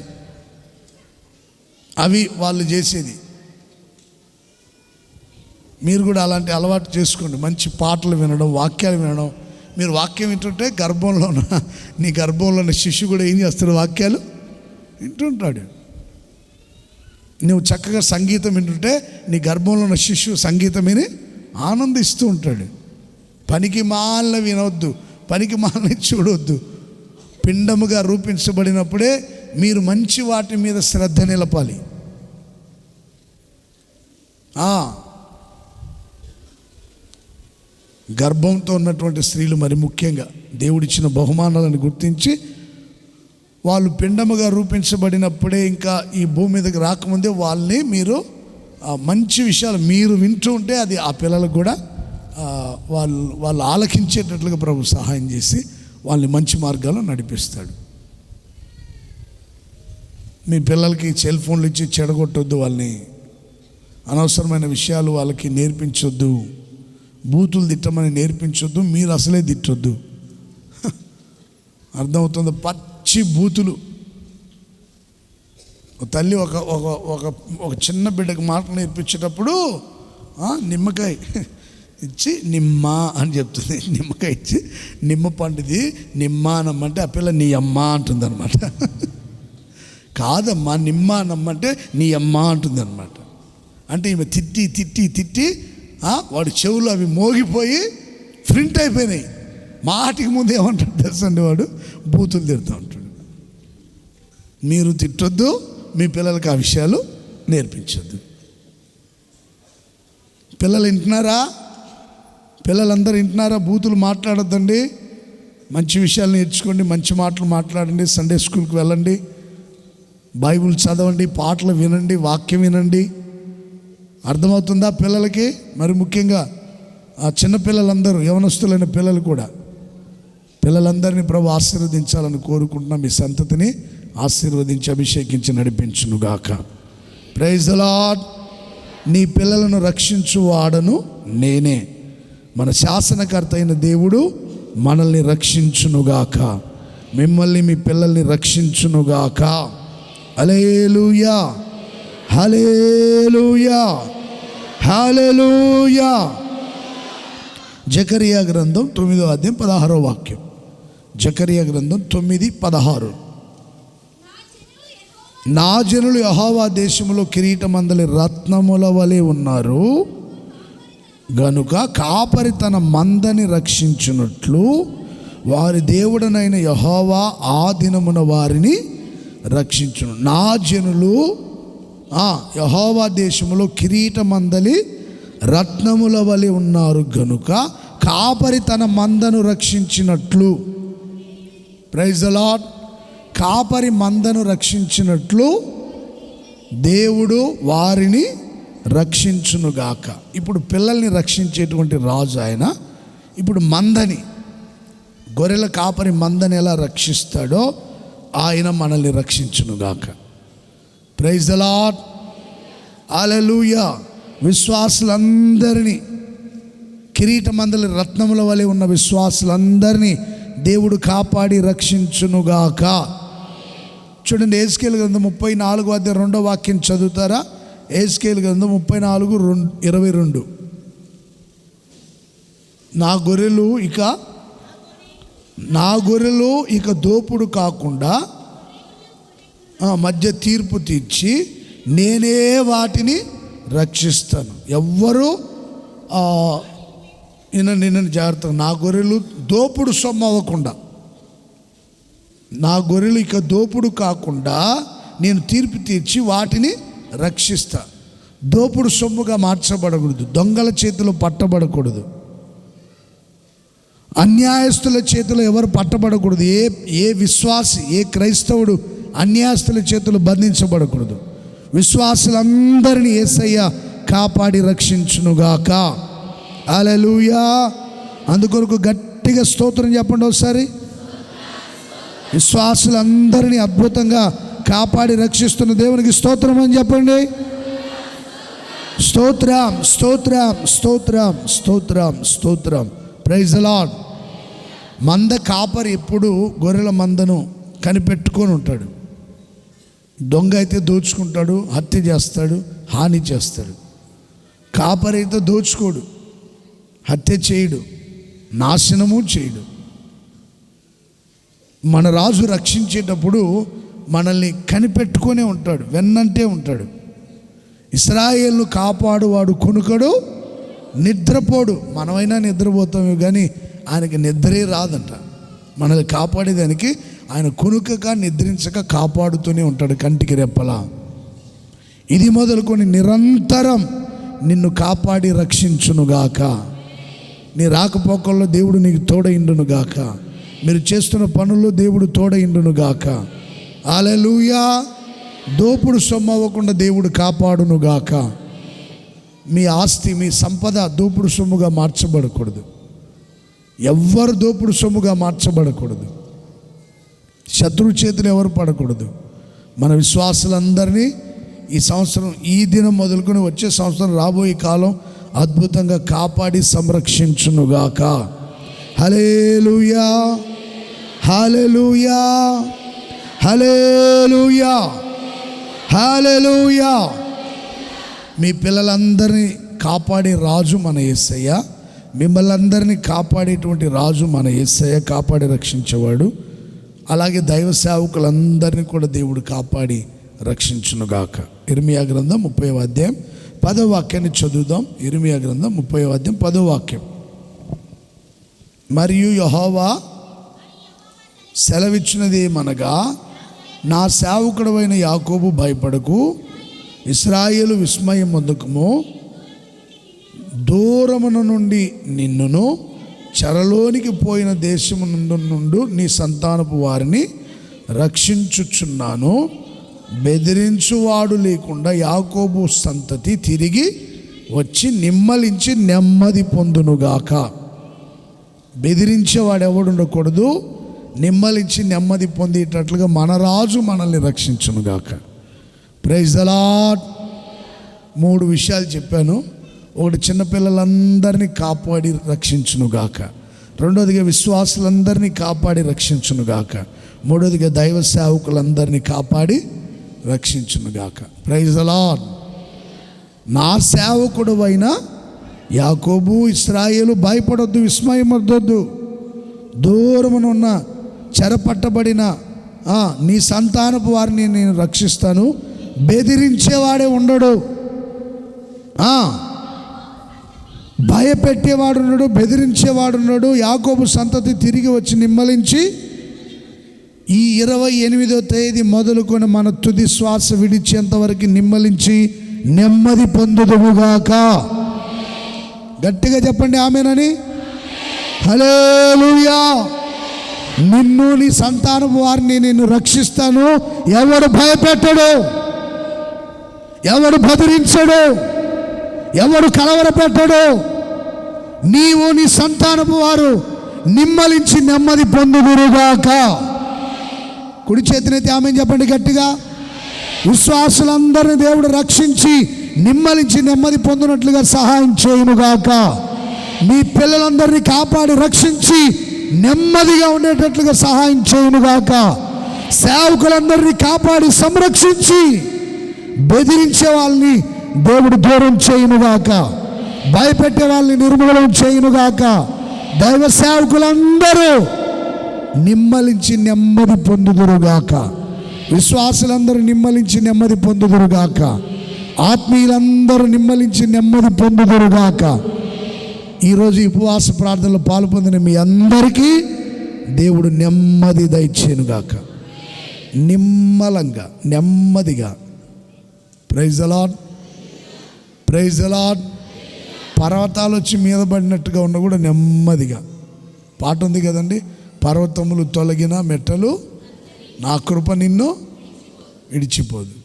అవి వాళ్ళు చేసేది. మీరు కూడా అలాంటి అలవాటు చేసుకోండి. మంచి పాటలు వినడం, వాక్యాలు వినడం. మీరు వాక్యం వింటుంటే నీ గర్భంలో ఉన్న శిశువు కూడా ఏం చేస్తాడు? వాక్యాలు వింటుంటాడు. నువ్వు చక్కగా సంగీతం వింటుంటే నీ గర్భంలో ఉన్న శిశువు సంగీతం విని ఆనందిస్తూ ఉంటాడు. పనికి మాలిన వినవద్దు, పనికి మాలిన చూడవద్దు. పిండముగా రూపించబడినప్పుడే మీరు మంచి వాటి మీద శ్రద్ధ నిలపాలి. గర్భంతో ఉన్నటువంటి స్త్రీలు మరి ముఖ్యంగా దేవుడిచ్చిన బహుమానాలను గుర్తించి వాళ్ళు పిండముగా రూపించబడినప్పుడే, ఇంకా ఈ భూమి మీదకి రాకముందే వాళ్ళని మీరు మంచి విషయాలు మీరు వింటూ ఉంటే అది ఆ పిల్లలకు కూడా వాళ్ళు ఆలకించేటట్లుగా ప్రభు సహాయం చేసి వాళ్ళని మంచి మార్గాల్లో నడిపిస్తాడు. మీ పిల్లలకి సెల్ ఫోన్లు ఇచ్చి చెడగొట్టొద్దు, వాళ్ళని అనవసరమైన విషయాలు వాళ్ళకి నేర్పించొద్దు, బూతులు తిట్టమని నేర్పించొద్దు, మీరు అసలే తిట్టొద్దు. అర్థమవుతుంది? పచ్చి బూతులు. తల్లి ఒక చిన్న బిడ్డకు మాటలు నేర్పించేటప్పుడు నిమ్మకాయ ఇచ్చి నిమ్మ అని చెప్తుంది. నిమ్మకాయ ఇచ్చి నిమ్మ పండుది నిమ్మ అనమ్మంటే ఆ పిల్ల నీ అమ్మ అంటుంది అనమాట. కాదమ్మా నిమ్మ అనమ్మంటే నీ అమ్మ అంటుంది అనమాట. అంటే ఈమె తిట్టి తిట్టి తిట్టి వాడి చెవులు అవి మోగిపోయి ప్రింట్ అయిపోయినాయి. మాటికి ముందు ఏమంటాడు తెలుసండి, వాడు బూతులు తిడుతూ ఉంటాడు. మీరు తిట్టొద్దు, మీ పిల్లలకి ఆ విషయాలు నేర్పించొద్దు. పిల్లలు వింటున్నారా? పిల్లలందరూ వింటున్నారా? బూతులు మాట్లాడొద్దండి, మంచి విషయాలు నేర్చుకోండి, మంచి మాటలు మాట్లాడండి, సండే స్కూల్కి వెళ్ళండి, బైబిల్ చదవండి, పాటలు వినండి, వాక్యం వినండి. అర్థమవుతుందా పిల్లలకి? మరి ముఖ్యంగా ఆ చిన్నపిల్లలందరూ, యవనస్తులైన పిల్లలు కూడా, పిల్లలందరినీ ప్రభు ఆశీర్వదించాలని కోరుకుంటున్నా. మీ సంతతిని ఆశీర్వదించి అభిషేకించి నడిపించునుగాక. Praise the Lord. నీ పిల్లలను రక్షించువాడను నేనే. మన శాసనకర్త అయిన దేవుడు మనల్ని రక్షించునుగాక. మిమ్మల్ని మీ పిల్లల్ని రక్షించునుగాక. హల్లెలూయా, హల్లెలూయా, హల్లెలూయా. జకరియా గ్రంథం 9వ అధ్యాయం 16వ వాక్యం. జకరియా గ్రంథం 9:16. నా జనులు యెహోవా దేశములో కిరీటమందలి రత్నముల వలె ఉన్నారు గనుక కాపరి తన మందని రక్షించున్నట్లు వారి దేవుడనైన యెహోవా ఆ దినమున వారిని రక్షించును. నా జనులు యెహోవా దేశములో కిరీటమందలి రత్నముల వలె ఉన్నారు గనుక కాపరి తన మందను రక్షించినట్లు. Praise the lord. కాపరి మందను రక్షించినట్లు దేవుడు వారిని రక్షించునుగాక. ఇప్పుడు పిల్లల్ని రక్షించేటువంటి రాజు ఆయన. ఇప్పుడు మందని, గొర్రెల కాపరి మందని ఎలా రక్షిస్తాడో ఆయన మనల్ని రక్షించునుగాక. ప్రైజ్ ది లార్డ్, హల్లెలూయా. విశ్వాసులందరినీ, కిరీటమందలి రత్నముల వలె ఉన్న విశ్వాసులందరినీ దేవుడు కాపాడి రక్షించునుగాక. చూడండి, యెహెజ్కేలు గ్రంథం 34వ అధ్యాయం 2వ వాక్యం చదువుతారా? యెహెజ్కేలు గ్రంథం 34:22. నా గొర్రెలు ఇక దోపుడు కాకుండా మధ్య తీర్పు తీర్చి నేనే వాటిని రక్షిస్తాను. ఎవ్వరూ నిన్న జాగ్రత్తగా, నా గొర్రెలు దోపుడు సొమ్ము అవ్వకుండా, నా గొర్రెలు ఇక దోపుడు కాకుండా నేను తీర్పు తీర్చి వాటిని రక్షిస్తా. దోపుడు సొమ్ముగా మార్చబడకూడదు, దొంగల చేతిలో పట్టబడకూడదు, అన్యాయస్తుల చేతిలో ఎవరు పట్టబడకూడదు. ఏ విశ్వాసి, ఏ క్రైస్తవుడు అన్యాయస్తుల చేతులు బంధించబడకూడదు. విశ్వాసులందరినీ యేసయ్య కాపాడి రక్షించునుగాక. హల్లెలూయా. అందుకొరకు గట్టిగా స్తోత్రం చెప్పండి ఒకసారి. విశ్వాసులందరినీ అద్భుతంగా కాపాడి రక్షిస్తున్న దేవునికి స్తోత్రం అని చెప్పండి. స్తోత్రం, స్తోత్రం, స్తోత్రం, స్తోత్రం, స్తోత్రం. Praise the Lord. మంద కాపరి ఎప్పుడు గొర్రెల మందను కనిపెట్టుకొని ఉంటాడు. దొంగ అయితే దోచుకుంటాడు, హత్య చేస్తాడు, హాని చేస్తాడు. కాపరి అయితే దోచుకోడు, హత్య చేయడు, నాశనము చేయడు. మన రాజు రక్షించేటప్పుడు మనల్ని కనిపెట్టుకొనే ఉంటాడు, వెన్నంటే ఉంటాడు. ఇశ్రాయేలును కాపాడువాడు కొనుకడు, నిద్రపోడు. మనమైనా నిద్రపోతాము కానీ ఆయనకి నిద్రే రాదంట. మనల్ని కాపాడేదానికి ఆయన కొనుకక నిద్రించక కాపాడుతూనే ఉంటాడు కంటికి రెప్పలా. ఇది మొదలుకొని నిరంతరం నిన్ను కాపాడి రక్షించునుగాక. నీ రాకపోకల్లో దేవుడు నీకు తోడైండునుగాక. మీరు చేస్తున్న పనుల్లో దేవుడు తోడైండునుగాక. హల్లెలూయా. దోపుడు సొమ్ము అవ్వకుండా దేవుడు కాపాడునుగాక. మీ ఆస్తి, మీ సంపద దోపుడు సొమ్ముగా మార్చబడకూడదు. ఎవ్వరు దోపుడు సొమ్ముగా మార్చబడకూడదు. శత్రువు చేతులు ఎవరు పడకూడదు. మన విశ్వాసులందరినీ ఈ సంవత్సరం, ఈ దినం మొదలుకొని వచ్చే సంవత్సరం, రాబోయే కాలం అద్భుతంగా కాపాడి సంరక్షించునుగాక. హల్లెలూయా, హల్లెలూయా, హల్లెలూయా, హల్లెలూయా. మీ పిల్లలందరినీ కాపాడే రాజు మన యేసయ్య. మిమ్మల్ని అందరినీ కాపాడేటువంటి రాజు మన యేసయ్య, కాపాడి రక్షించేవాడు. అలాగే దైవ సేవకులందరినీ కూడా దేవుడు కాపాడి రక్షించునుగాక. ఇర్మియా గ్రంథం 30వ అధ్యాయం 10వ వాక్యాన్ని చదువుదాం. ఇర్మియా గ్రంథం 30వ అధ్యాయం 10వ వాక్యం. మరియు యెహోవా సెలవిచ్చినది ఏమనగా, నా సేవకుడవైన యాకోబు భయపడకు, ఇశ్రాయేలు విస్మయం పొందకము. దూరమున నుండి నిన్నును చెరలోనికి పోయిన దేశము నుండి నీ సంతానపు వారిని రక్షించుచున్నాను. బెదిరించువాడు లేకుండా యాకోబు సంతతి తిరిగి వచ్చి నిమ్మలించి నెమ్మది పొందునుగాక. బెదిరించేవాడు ఎవడు ఉండకూడదు. నిమ్మలించి నెమ్మది పొందేటట్లుగా మన రాజు మనల్ని రక్షించునుగాక. Praise the lord. 3 విషయాలు చెప్పాను. ఒకటి, చిన్నపిల్లలందరినీ కాపాడి రక్షించునుగాక. రెండోదిగా విశ్వాసులందరినీ కాపాడి రక్షించునుగాక. మూడోదిగా దైవ సేవకులందరినీ కాపాడి రక్షించునుగాక. Praise the Lord. నా సేవకుడు అయిన యాకోబు, ఇశ్రాయేలు, భయపడొద్దు, విస్మయమొద్దొద్దు. దూరమునున్న చెరపట్టబడిన నీ సంతానపు వారిని నేను రక్షిస్తాను. బెదిరించేవాడే ఉండడు, భయపెట్టేవాడున్నాడు, బెదిరించేవాడున్నాడు. యాకోబు సంతతి తిరిగి వచ్చి నిమ్మలించి ఈ 28వ తేదీ మొదలుకొని మన తుది శ్వాస విడిచేంత వరకు నిమ్మలించి నెమ్మది పొందుదుముగాక. గట్టిగా చెప్పండి ఆమేనని. హల్లెలూయా. నిన్ను, నీ సంతానపు వారిని నేను రక్షిస్తాను. ఎవడు భయపెట్టడు, ఎవడు బెదిరించడు, ఎవడు కలవరపెట్టడు. నీవు, నీ సంతానపు వారు నిమ్మలించి నెమ్మది పొందుదురుగాక. కుడి చేతినైతే ఆమేన్ చెప్పండి గట్టిగా. విశ్వాసులందరినీ దేవుడు రక్షించి నిమ్మలించి నెమ్మది పొందినట్లుగా సహాయం చేయునుగాక. మీ పిల్లలందరినీ కాపాడి రక్షించి నెమ్మదిగా ఉండేటట్లుగా సహాయం చేయునుగాక. సేవకులందరినీ కాపాడి సంరక్షించి బెదిరించే వాళ్ళని దేవుడు దూరం చేయునుగాక. భయపెట్టే వాళ్ళని నిర్మూలన చేయునుగాక. దైవ సేవకులందరూ నిమ్మలించి నెమ్మది పొందుదురుగాక. విశ్వాసులందరూ నిమ్మలించి నెమ్మది పొందుదురుగాక. ఆత్మీయులందరూ నిమ్మలించి నెమ్మది పొందుదురుగాక. ఈరోజు ఈ ఉపవాస ప్రార్థనలో పాలు పొందిన మీ అందరికీ దేవుడు నెమ్మది దయచేయునుగాక. నిమ్మలంగా, నెమ్మదిగా. Praise the Lord, praise the Lord. పర్వతాలు వచ్చి మీద పడినట్టుగా ఉన్న కూడా నెమ్మదిగా. పాట ఉంది కదండి, పర్వతములు తొలగిన మెట్టలు నా కృప నిన్ను విడిచిపోదు.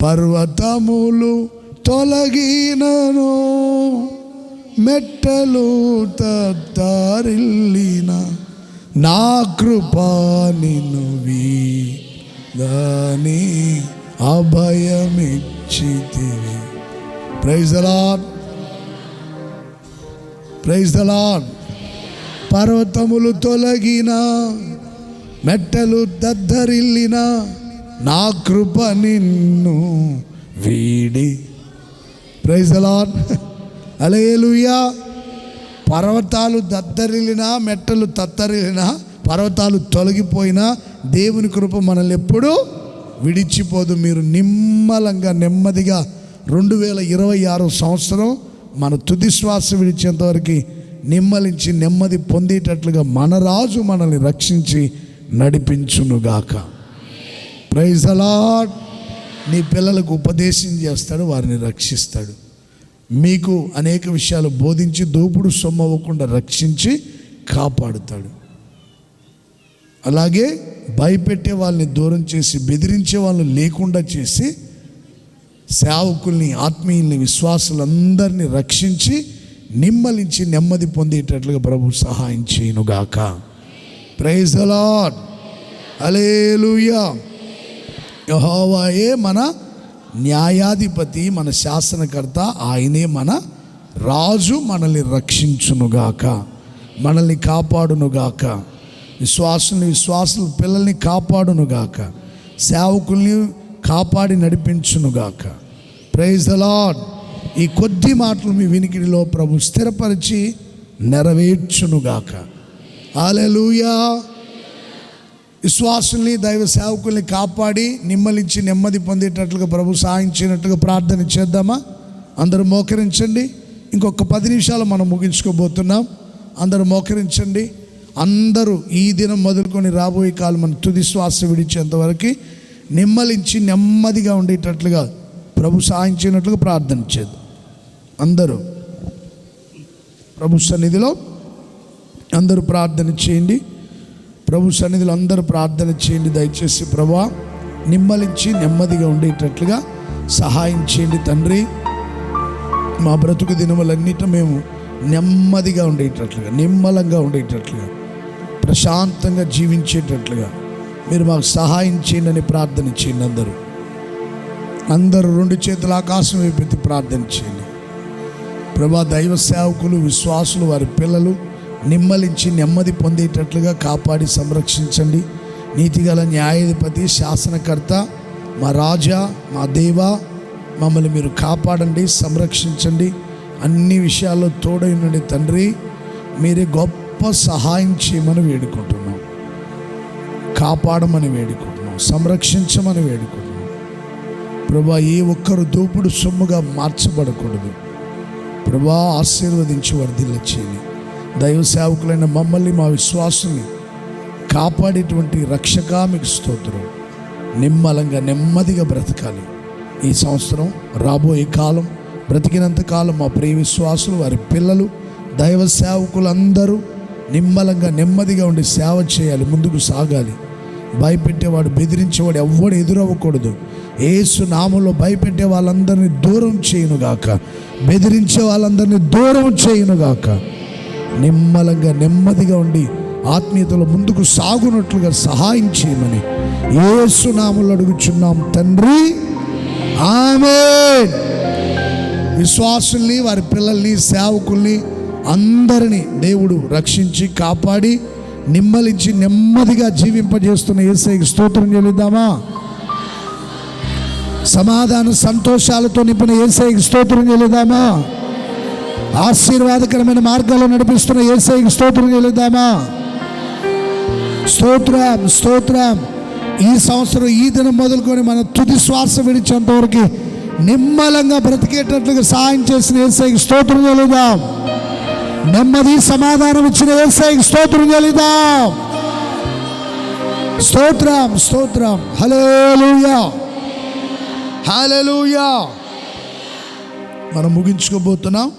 పర్వతములు తొలగినను మెట్టలు తత్తరిల్లిన నా కృప నిన్ను వీడని అభయమిచ్చితివి. Praise the Lord, praise the Lord. పర్వతములు తొలగిన మెట్టలు దద్దరిల్లిన నా కృప నిన్ను వీడి. Praise the Lord. హల్లెలూయా. పర్వతాలు దద్దరిల్లిన, మెట్టలు తత్తరిల్లిన, పర్వతాలు తొలగిపోయినా దేవుని కృప మనల్ని ఎప్పుడూ విడిచిపోదు. మీరు నిమ్మలంగా, నెమ్మదిగా 2026 సంవత్సరం మన తుది శ్వాస విడిచేంతవరకు నిమ్మలించి నెమ్మది పొందేటట్లుగా మన రాజు మనల్ని రక్షించి నడిపించునుగాక. Praise the Lord. నీ పిల్లలకు ఉపదేశం చేస్తాడు, వారిని రక్షిస్తాడు. మీకు అనేక విషయాలు బోధించి దోపుడు సొమ్మవ్వకుండా రక్షించి కాపాడుతాడు. అలాగే భయపెట్టే వాళ్ళని దూరం చేసి, బెదిరించే వాళ్ళని లేకుండా చేసి, సేవకుల్ని, ఆత్మీయుల్ని, విశ్వాసులందరినీ రక్షించి నిమ్మలించి నెమ్మది పొందేటట్లుగా ప్రభు సహాయం చేయునుగాక. Praise the Lord. హల్లెలూయా. యెహోవాయే మన న్యాయాధిపతి, మన శాసనకర్త, ఆయనే మన రాజు. మనల్ని రక్షించునుగాక, మనల్ని కాపాడునుగాక. విశ్వాసుల పిల్లల్ని కాపాడునుగాక. సేవకుల్ని కాపాడి నడిపించునుగాక. Praise the Lord. ఈ కొద్ది మాటలు మీ వినికిడిలో ప్రభు స్థిరపరిచి నెరవేర్చునుగాక. హల్లెలూయా. విశ్వాసుల్ని, దైవ సేవకుల్ని కాపాడి నిమ్మలించి నెమ్మది పొందేటట్లుగా ప్రభు సహాయం చేయనట్లుగా ప్రార్థన చేద్దామా? అందరూ మోకరించండి. ఇంకొక 10 నిమిషాలు మనం ముగించుకోబోతున్నాం. అందరూ మోకరించండి. అందరూ ఈ దినం మొదలుకొని రాబోయే కాలం మన తుది శ్వాస విడిచేంతవరకు నిమ్మలించి నెమ్మదిగా ఉండేటట్లుగా ప్రభు సహాయం చేయనట్లుగా ప్రార్థన చేద్దాం. అందరూ ప్రభు సన్నిధిలో అందరూ ప్రార్థన చేయండి. ప్రభు సన్నిధిలో అందరూ ప్రార్థన చేయండి. దయచేసి ప్రభువా, నిమ్మలించి నెమ్మదిగా ఉండేటట్లుగా సహాయం చేయండి తండ్రి. మా బ్రతుకు దినములన్నిట మేము నెమ్మదిగా ఉండేటట్లుగా, నిమ్మలంగా ఉండేటట్లుగా, ప్రశాంతంగా జీవించేటట్లుగా మీరు మాకు సహాయం చేయండి అని ప్రార్థన చేయండి. అందరూ 2 చేతుల ఆకాశం వైపెత్తి ప్రార్థన చేయండి. ప్రభా, దైవ సేవకులు, విశ్వాసులు, వారి పిల్లలు, నిమ్మలించి నెమ్మది పొందేటట్లుగా కాపాడి సంరక్షించండి. నీతిగల న్యాయాధిపతి, శాసనకర్త, మా రాజా, మా దేవా, మమ్మల్ని మీరు కాపాడండి, సంరక్షించండి. అన్ని విషయాల్లో తోడైనండి తండ్రి. మీరే గొప్ప సహాయం చేయమని వేడుకుంటున్నాం, కాపాడమని వేడుకుంటున్నాం, సంరక్షించమని వేడుకుంటున్నాం. ప్రభా, ఏ ఒక్కరు దోపుడు సొమ్ముగా మార్చబడకూడదు. ప్రభా, ఆశీర్వదించి వర్ధిల్ల చేయండి. దైవ సేవకులైన మమ్మల్ని, మా విశ్వాసుని కాపాడేటువంటి రక్షక మీకు స్తోత్రం. నిమ్మలంగా నెమ్మదిగా బ్రతకాలి. ఈ సంవత్సరం, రాబోయే కాలం, బ్రతికినంత కాలం మా ప్రియ విశ్వాసులు, వారి పిల్లలు, దైవ సేవకులందరూ నిమ్మలంగా నెమ్మదిగా ఉండి సేవ చేయాలి, ముందుకు సాగాలి. భయపెట్టేవాడు, బెదిరించేవాడు ఎవ్వడు ఎదురవ్వకూడదు. యేసు నామంలో భయపెట్టే వాళ్ళందరినీ దూరం చేయునుగాక, బెదిరించే వాళ్ళందరినీ దూరం చేయునుగాక. నిమ్మలంగా నెమ్మదిగా ఉండి ఆత్మీయతలో ముందుకు సాగునట్లుగా సహాయం చేయమని యేసు నామంలో అడుగుచున్నాం తండ్రి, ఆమేన్. విశ్వాసుల్ని, వారి పిల్లల్ని, సేవకుల్ని అందరినీ దేవుడు రక్షించి కాపాడి నిమ్మలించి నెమ్మదిగా జీవింపజేస్తున్న యేసయ్యకి స్తోత్రం చెల్లిద్దామా? సమాధాన సంతోషాలతో నింపిన యేసయ్యకి స్తోత్రం చెల్లిద్దామా? ఆశీర్వాదకరమైన మార్గాల్లో నడిపిస్తున్న యేసయ్యకి స్తోత్రం చెల్లిద్దామా? స్తోత్రం, స్తోత్రం. ఈ సంవత్సరం, ఈ దినం మొదలుకొని మన తుది శ్వాస విడిచేంత వరకు నిమ్మలంగా బ్రతికేటట్లుగా సహాయం చేసిన యేసయ్యకి స్తోత్రం చెల్లిద్దాం. నెమ్మది, సమాధానం ఇచ్చిన యేసయ్యకి స్తోత్రం చెల్లిద్దాం. స్తోత్రం, స్తోత్రం. హల్లెలూయా, హల్లెలూయా. మనం ముగించుకోబోతున్నాం.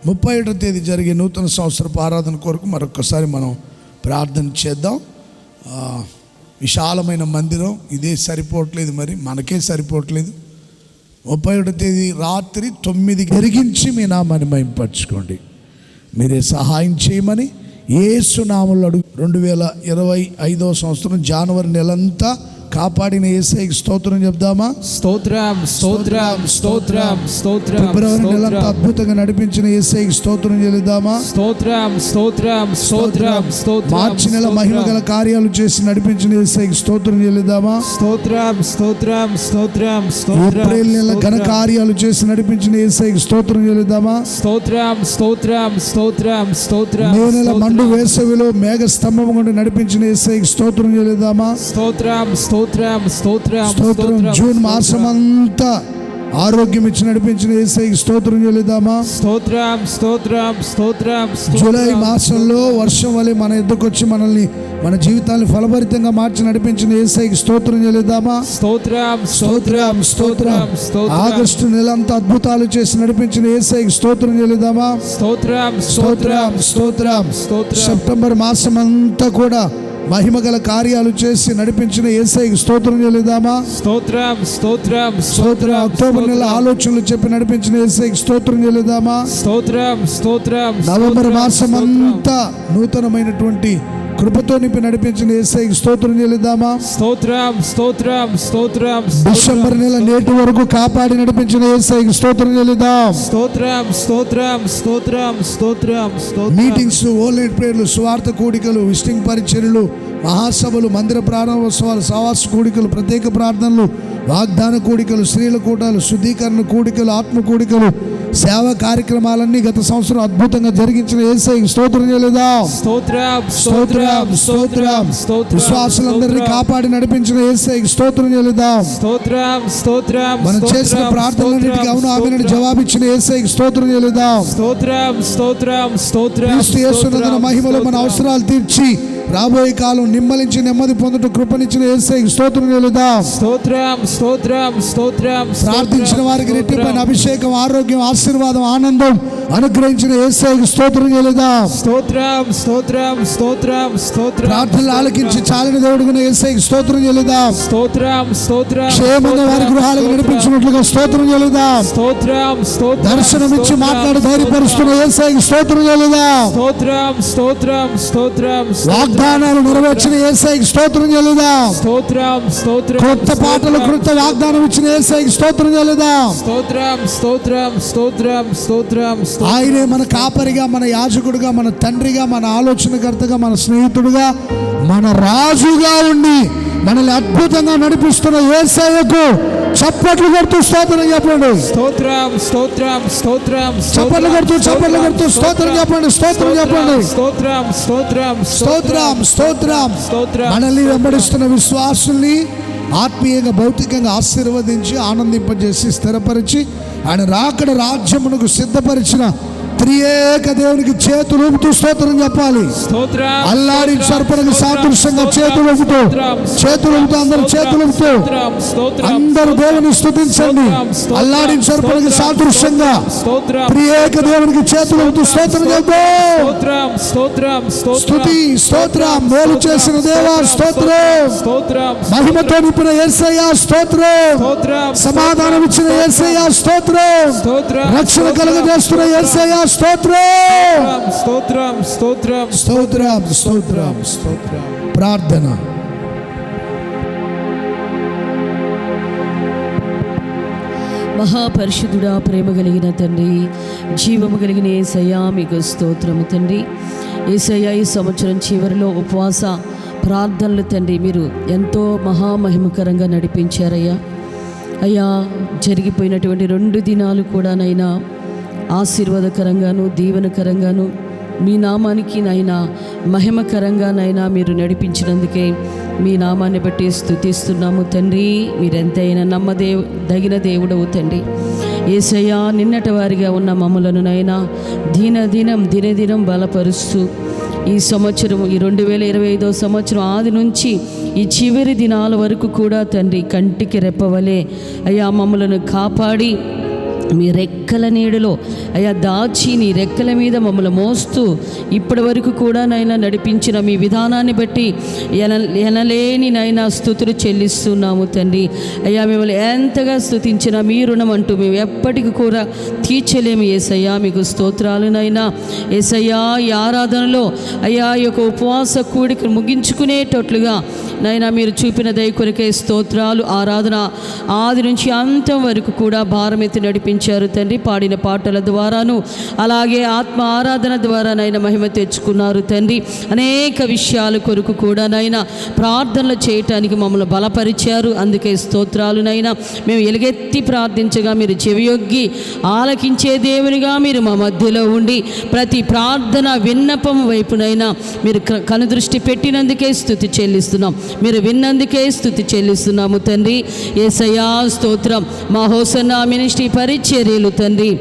31వ తేదీ జరిగే నూతన సంవత్సరపు ఆరాధన కొరకు మరొకసారి మనం ప్రార్థన చేద్దాం. విశాలమైన మందిరం, ఇదే సరిపోవట్లేదు, మరి మనకే సరిపోవట్లేదు. 31వ తేదీ రాత్రి 9 జరిగించి మీ నామాన్ని మహింపరచుకోండి. మీరే సహాయం చేయమని యేసు నామములో అడుగు. 2025వ సంవత్సరం జనవరి నెలంతా కాపాడిన యేసయ్యకి స్తోత్రం చెప్దామా? స్తోత్రం, స్తోత్రం, స్తోత్రం, స్తోత్రం. ఫిబ్రవరి నెలంతా అద్భుతంగా నడిపించిన యేసయ్యకి స్తోత్రం చెల్లిద్దామా? స్తోత్రం, స్తోత్రం, స్తోత్రం, స్తోత్రం. మార్చి నెల మహిమగల కార్యాలు చేసి నడిపించిన యేసయ్యకి స్తోత్రం చెల్లిద్దామా? స్తోత్రం, స్తోత్రం, స్తోత్రం, స్తోత్రం. ఏప్రిల్ నెల ఘన కార్యాలు చేసి నడిపించిన యేసయ్యకి స్తోత్రం చెల్లిద్దామా? స్తోత్రం, స్తోత్రం, స్తోత్రం, స్తోత్రం. మే నెల మండు వేసవిలో మేఘ స్తంభం గుండా నడిపించిన యేసయ్యకి స్తోత్రం చెల్లిద్దామా? స్తోత్రం, స్తోత్రం, స్తోత్రం, స్తోత్రం. జూన్ మాసమంతా ఆరోగ్యం ఇచ్చి నడిపించిన యేసయ్యకి స్తోత్రం చెల్లిద్దామా? స్తోత్రం, స్తోత్రం, స్తోత్రం. జూలై మాసంలో వర్షం వలె మన ఎద్దుకు వచ్చి మనల్ని, మన జీవితాన్ని ఫలభరితంగా మార్చి నడిపించిన యేసయ్యకి స్తోత్రం చెల్లిద్దామా? స్తోత్రం, స్తోత్రం, స్తోత్రం. ఆగస్టు నెలంతా అద్భుతాలు చేసి నడిపించిన యేసయ్యకి స్తోత్రం చెల్లిద్దామా? స్తోత్రం, స్తోత్రం, స్తోత్రం. సెప్టెంబర్ మాసమంతా కూడా మహిమగల కార్యాలు చేసి నడిపించిన యేసయ్యకి స్తోత్రం చెల్లిద్దామా? స్తోత్రం, స్తోత్రం, స్తోత్రం. అక్టోబర్ నెల ఆలోచనలు చెప్పి నడిపించిన యేసయ్యకి స్తోత్రం చెల్లిద్దామా? స్తోత్రం, స్తోత్రం. నవంబర్ మాసమంతా నూతనమైనటువంటి కృపతో నింపి నడిపించిన యేసయ్యకి స్తోత్రం చెల్లిద్దామా? స్తోత్రం, స్తోత్రం, స్తోత్రం. డిసెంబర్ నెల నేటి వరకు కాపాడి నడిపించిన యేసయ్యకి స్తోత్రం చెల్లిద్దాం. స్తోత్రం, స్తోత్రం, స్తోత్రం, స్తోత్రం, స్తోత్రం. మీటింగ్స్, ఓల్డ్ ఏజ్ ప్రేయర్లు, సువార్త కూడికలు, విజిటింగ్ పరిచర్యలు, మహాసభలు, మందిర ప్రారంభోత్సవాలు, సవాస కూడికలు, ప్రత్యేక ప్రార్థనలు, వాగ్దాన కూడికలు, స్త్రీల కూటాలు, శుద్ధీకరణ కూడికలు, ఆత్మ కూడికలు, సేవా కార్యక్రమాలన్నీ గత సంవత్సరం అద్భుతంగా జరిగించిన యేసయ్యకి స్తోత్రం చెల్లిద్దాం. స్తోత్రం, స్తోత్రం, స్తోత్రం. విశ్వాసులందరినీ కాపాడి నడిపించిన యేసయ్యకి స్తోత్రం చెల్లిద్దాం. స్తోత్రం, స్తోత్రం. మనం చేసిన ప్రార్థనలన్నిటికీ అవును ఆమేనని జవాబిచ్చిన యేసయ్యకి స్తోత్రం చెల్లిద్దాం. స్తోత్రం, స్తోత్రం, స్తోత్రం. క్రీస్తు యేసునందున మహిమలో మన అవసరాలు తీర్చి రాబోయే కాలం నిమ్మలించి నెమ్మది పొందుట కృపనిచ్చిన యేసయ్యకి స్తోత్రం చెల్లిద్దాం. స్తోత్రం, స్తోత్రం, స్తోత్రం. ప్రార్థించిన వారికి రెట్టింపైన అభిషేకం, ఆరోగ్యం, ఆశీర్వాదం, ఆనందం అనుగ్రహించిన యేసయ్యకి స్తోత్రం చెల్లిద్దాం. స్తోత్రం, స్తోత్రం, స్తోత్రం, స్తోత్రం. ప్రార్థనలు ఆలకించి చాలిన దేవుడుగా యేసయ్యకి స్తోత్రం చెల్లిద్దాం. స్తోత్రం, స్తోత్రం. క్షేమంగా వారి గృహాలకు నడిపించినట్లుగా స్తోత్రం చెల్లిద్దాం. స్తోత్రం, స్తోత్రం. దర్శనమిచ్చి మాట్లాడి ధైర్యపరుస్తున్న యేసయ్యకి స్తోత్రం చెల్లిద్దాం. స్తోత్రం, స్తోత్రం, స్తోత్రం. వాగ్దానాలు నెరవేర్చిన యేసయ్యకి స్తోత్రం చెల్లిద్దాం. స్తోత్రం, స్తోత్రం. కొత్త పాటలు, కృత వాగ్దానం ఇచ్చిన యేసయ్యకి స్తోత్రం చెల్లిద్దాం. స్తోత్రం, స్తోత్రం, స్తోత్రం, స్తోత్రం. ఆయనే మన కాపరిగా, మన యాజకుడుగా, మన తండ్రిగా, మన ఆలోచనకర్తగా, మన స్నేహితుడుగా, మన రాజుగా ఉండి మనల్ని అద్భుతంగా నడిపిస్తున్న యేసయ్యకు చప్పట్లు కొడుతూ స్తోత్రం చెప్పండి. స్తోత్రం స్తోత్రం స్తోత్రం చప్పట్లు కొడుతూ స్తోత్రం చెప్పండి. స్తోత్రం చెప్పండి. స్తోత్రం స్తోత్రం స్తోత్రం స్తోత్రం. మనల్ని వెంబడిస్తున్న విశ్వాసుల్ని ఆత్మీయంగా, భౌతికంగా ఆశీర్వదించి, ఆనందింపజేసి, స్థిరపరిచి, ఆయన రాకడ రాజ్యమునకు సిద్ధపరిచిన త్రియేక దేవునికి చేతులు ఊపుతూ స్తోత్రం చెప్పాలి. అల్లాడి సర్పణకు సాదృశ్యంగా చేతులు ఊపుతూ అందరూ చేతులు ఊపుతూ అందరూ దేవుని స్తుతించండి. అల్లాడి సర్పణకు సాదృశ్యంగా త్రియేక దేవునికి చేతులు ఊపుతూ స్తోత్రం చెప్తాం. స్తుతి స్తోత్రం. మేలు చేసిన దేవా స్తోత్రం. మహిమతో నింపిన యేసయ్యా స్తోత్రం. సమాధానం ఇచ్చిన యేసయ్యా స్తోత్రం. రక్షణ కలుగజేస్తున్న యేసయ్యా స్తోత్రం. స్తోత్రం స్తోత్రం స్తోత్రం స్తోత్రం స్తోత్రం. ప్రార్థన. మహాపరిశుద్ధుడా, ప్రేమ కలిగిన తండ్రి, జీవము కలిగిన యేసయ్యా మీకు స్తోత్రము తండ్రి. యేసయ్యా, ఈ సంవత్సరం చివరిలో ఉపవాస ప్రార్థనలు తండ్రి మీరు ఎంతో మహామహిమకరంగా నడిపించారయ్యా. అయ్యా, జరిగిపోయినటువంటి 2 దినాలు కూడా నైనా ఆశీర్వాదకరంగాను, దీవెనకరంగాను, మీ నామానికి నైనా మహిమకరంగానైనా మీరు నడిపించినందుకే మీ నామాన్ని బట్టి స్తుతిస్తున్నాము తండ్రి. మీరెంతైనా నమ్మదగిన దేవుడవు తండ్రి. యేసయ్యా, నిన్నటి వారిగా ఉన్న మమ్మలను నైనా దినదినం బలపరుస్తూ ఈ సంవత్సరం, ఈ 2025వ సంవత్సరం ఆది నుంచి ఈ చివరి దినాల వరకు కూడా తండ్రి కంటికి రెప్పవలే అయ్యా మమ్మలను కాపాడి మీ రెక్కల నీడలో అయ్యా దాచి, నీ రెక్కల మీద మమ్మల్ని మోస్తూ ఇప్పటి వరకు కూడా నైనా నడిపించిన మీ విధానాన్ని బట్టి ఎనలేని నైనా స్తుతులు చెల్లిస్తున్నాము తండ్రి. అయ్యా, మిమ్మల్ని ఎంతగా స్తుతించిన మీ రుణం అంటూ మేము ఎప్పటికీ కూడా తీర్చలేము యేసయ్యా. మీకు స్తోత్రాలునైనా యేసయ్యా. ఈ ఆరాధనలో అయ్యా ఈ యొక్క ఉపవాస కూడిక ముగించుకునేటట్లుగా నైనా మీరు చూపిన దయ కొరకే స్తోత్రాలు. ఆరాధన ఆది నుంచి అంతం వరకు కూడా భారమెత్తి నడిపించారు తండ్రి. పాడిన పాటల ద్వారాను, అలాగే ఆత్మ ఆరాధన ద్వారా నైనా మహిమ తెచ్చుకున్నారు తండ్రి. అనేక విషయాల కొరకు కూడా నైనా ప్రార్థనలు చేయటానికి మమ్మల్ని బలపరిచారు. అందుకే స్తోత్రాలునైనా. మేము ఎలుగెత్తి ప్రార్థించగా మీరు చెవియొగ్గి ఆలకించే దేవునిగా మీరు మా మధ్యలో ఉండి ప్రతి ప్రార్థన విన్నపం వైపునైనా మీరు కనుదృష్టి పెట్టినందుకే స్తుతి చెల్లిస్తున్నాం. మీరు విన్నందుకే స్తుతి చెల్లిస్తున్నాము తండ్రి. యేసయ్యా స్తోత్రం. మా హోసన్నా మినిస్ట్రీ పరిచర్యలు తండ్రి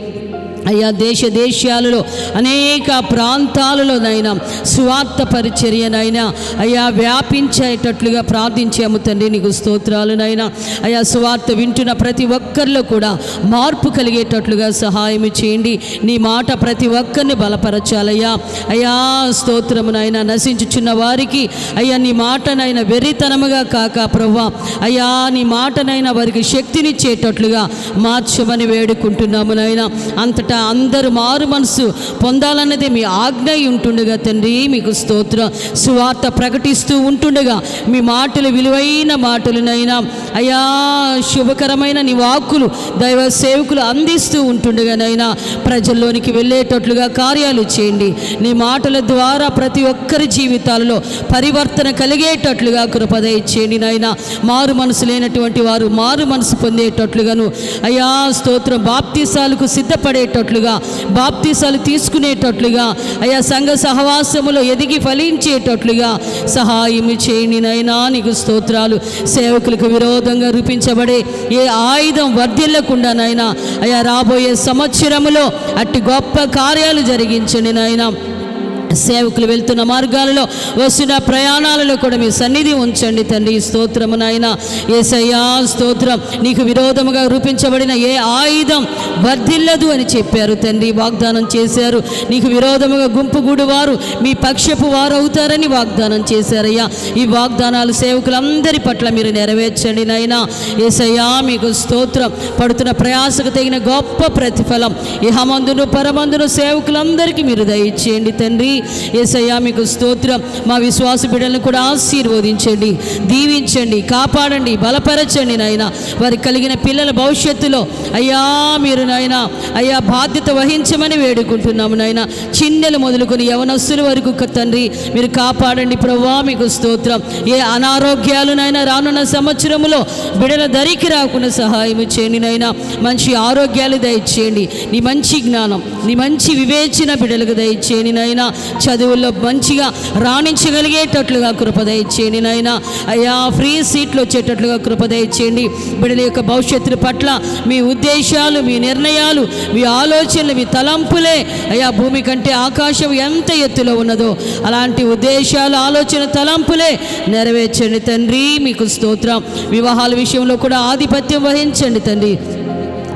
అయ్యా దేశాలలో అనేక ప్రాంతాలలోనైనా సువార్త పరిచర్యనైనా అయ్యా వ్యాపించేటట్లుగా ప్రార్థించాము తండ్రి. నీకు స్తోత్రాలునైనా. అయ్యా, సువార్త వింటున్న ప్రతి ఒక్కరిలో కూడా మార్పు కలిగేటట్లుగా సహాయం చేయండి. నీ మాట ప్రతి ఒక్కరిని బలపరచాలయ్యా. అయ్యా స్తోత్రమునైనా. నశించుచున్న వారికి అయ్యా నీ మాటనైనా వెర్రితనముగా కాక ప్రభువా అయ్యా నీ మాటనైనా వారికి శక్తినిచ్చేటట్లుగా మార్చమని వేడుకుంటున్నాము నైనా. అంతటా అందరూ మారు మనసు పొందాలన్నదే మీ ఆజ్ఞ ఉంటుండగా తండ్రి మీకు స్తోత్రం. సువార్త ప్రకటిస్తూ ఉంటుండగా మీ మాటలు విలువైన మాటలునైనా అయ్యా శుభకరమైన నీ వాక్కులు దైవ సేవకులు అందిస్తూ ఉంటుండగానైనా ప్రజల్లోనికి వెళ్ళేటట్లుగా కార్యాలు చేయండి. నీ మాటల ద్వారా ప్రతి ఒక్కరి జీవితాలలో పరివర్తన కలిగేటట్లుగా కృప దయచేయండి నాయనా. మారు మనసు లేనటువంటి వారు మారు మనసు పొందేటట్లుగాను అయ్యా స్తోత్రం. బాప్తీసాలకు సిద్ధపడేటట్లుగా, బాప్తీసాలు తీసుకునేటట్లుగా అయ్యా సంఘ సహవాసములో ఎదిగి ఫలించేటట్లుగా సహాయం చేయండి నైనా. నీకు స్తోత్రాలు. సేవకులకు విరోధంగా రూపించబడే ఏ ఆయుధం వర్ధిల్లకుండా నైనా అయ్యా రాబోయే సంవత్సరములో అట్టి గొప్ప కార్యాలు జరిగించండి నాయనా. సేవకులు వెళ్తున్న మార్గాలలో వస్తున్న ప్రయాణాలలో కూడా మీ సన్నిధి ఉంచండి తండ్రి. స్తోత్రము నాయన. యేసయ్యా స్తోత్రం. నీకు విరోధముగా రూపించబడిన ఏ ఆయుధం వర్ధిల్లదు అని చెప్పారు తండ్రి. వాగ్దానం చేశారు. నీకు విరోధముగా గుంపుగూడు వారు మీ పక్షపు వారు అవుతారని వాగ్దానం చేశారయ్యా. ఈ వాగ్దానాలు సేవకులందరి పట్ల మీరు నెరవేర్చండి నాయనా. యేసయ్యా మీకు స్తోత్రం. పడుతున్న ప్రయాసకు తగిన గొప్ప ప్రతిఫలం ఇహమందును పరమందును సేవకులందరికీ మీరు దయచేయండి తండ్రి. యేసయ్యా మీకు స్తోత్రం. మా విశ్వాస బిడ్డలను కూడా ఆశీర్వదించండి, దీవించండి, కాపాడండి, బలపరచండి నాయన. వారికి కలిగిన పిల్లల భవిష్యత్తులో అయ్యా మీరు నాయన అయ్యా బాధ్యత వహించమని వేడుకుంటున్నాము నాయన. చిన్నెలు మొదలుకొని యవనస్తుల వరకు తండ్రి మీరు కాపాడండి ప్రభువా, మీకు స్తోత్రం. ఏ అనారోగ్యాలు నాయన రానున్న సంవత్సరంలో బిడ్డల దరికి రాకుండా సహాయం చేయండి నాయన. మంచి ఆరోగ్యాలు దయచేయండి, నీ మంచి జ్ఞానం, నీ మంచి వివేచన బిడ్డలకు దయచేయండి నాయన. చదువుల్లో మంచిగా రాణించగలిగేటట్లుగా కృప దయచేయండి నాయన. అయ్యా ఫ్రీ సీట్లు వచ్చేటట్లుగా కృప దయచేయండి. బిడ్డల యొక్క భవిష్యత్తు పట్ల మీ ఉద్దేశాలు, మీ నిర్ణయాలు, మీ ఆలోచనలు, మీ తలంపులే అయ్యా భూమి కంటే ఆకాశం ఎంత ఎత్తులో ఉన్నదో అలాంటి ఉద్దేశాలు, ఆలోచన, తలంపులే నెరవేర్చండి తండ్రి, మీకు స్తోత్రం. వివాహాల విషయంలో కూడా ఆధిపత్యం వహించండి తండ్రి.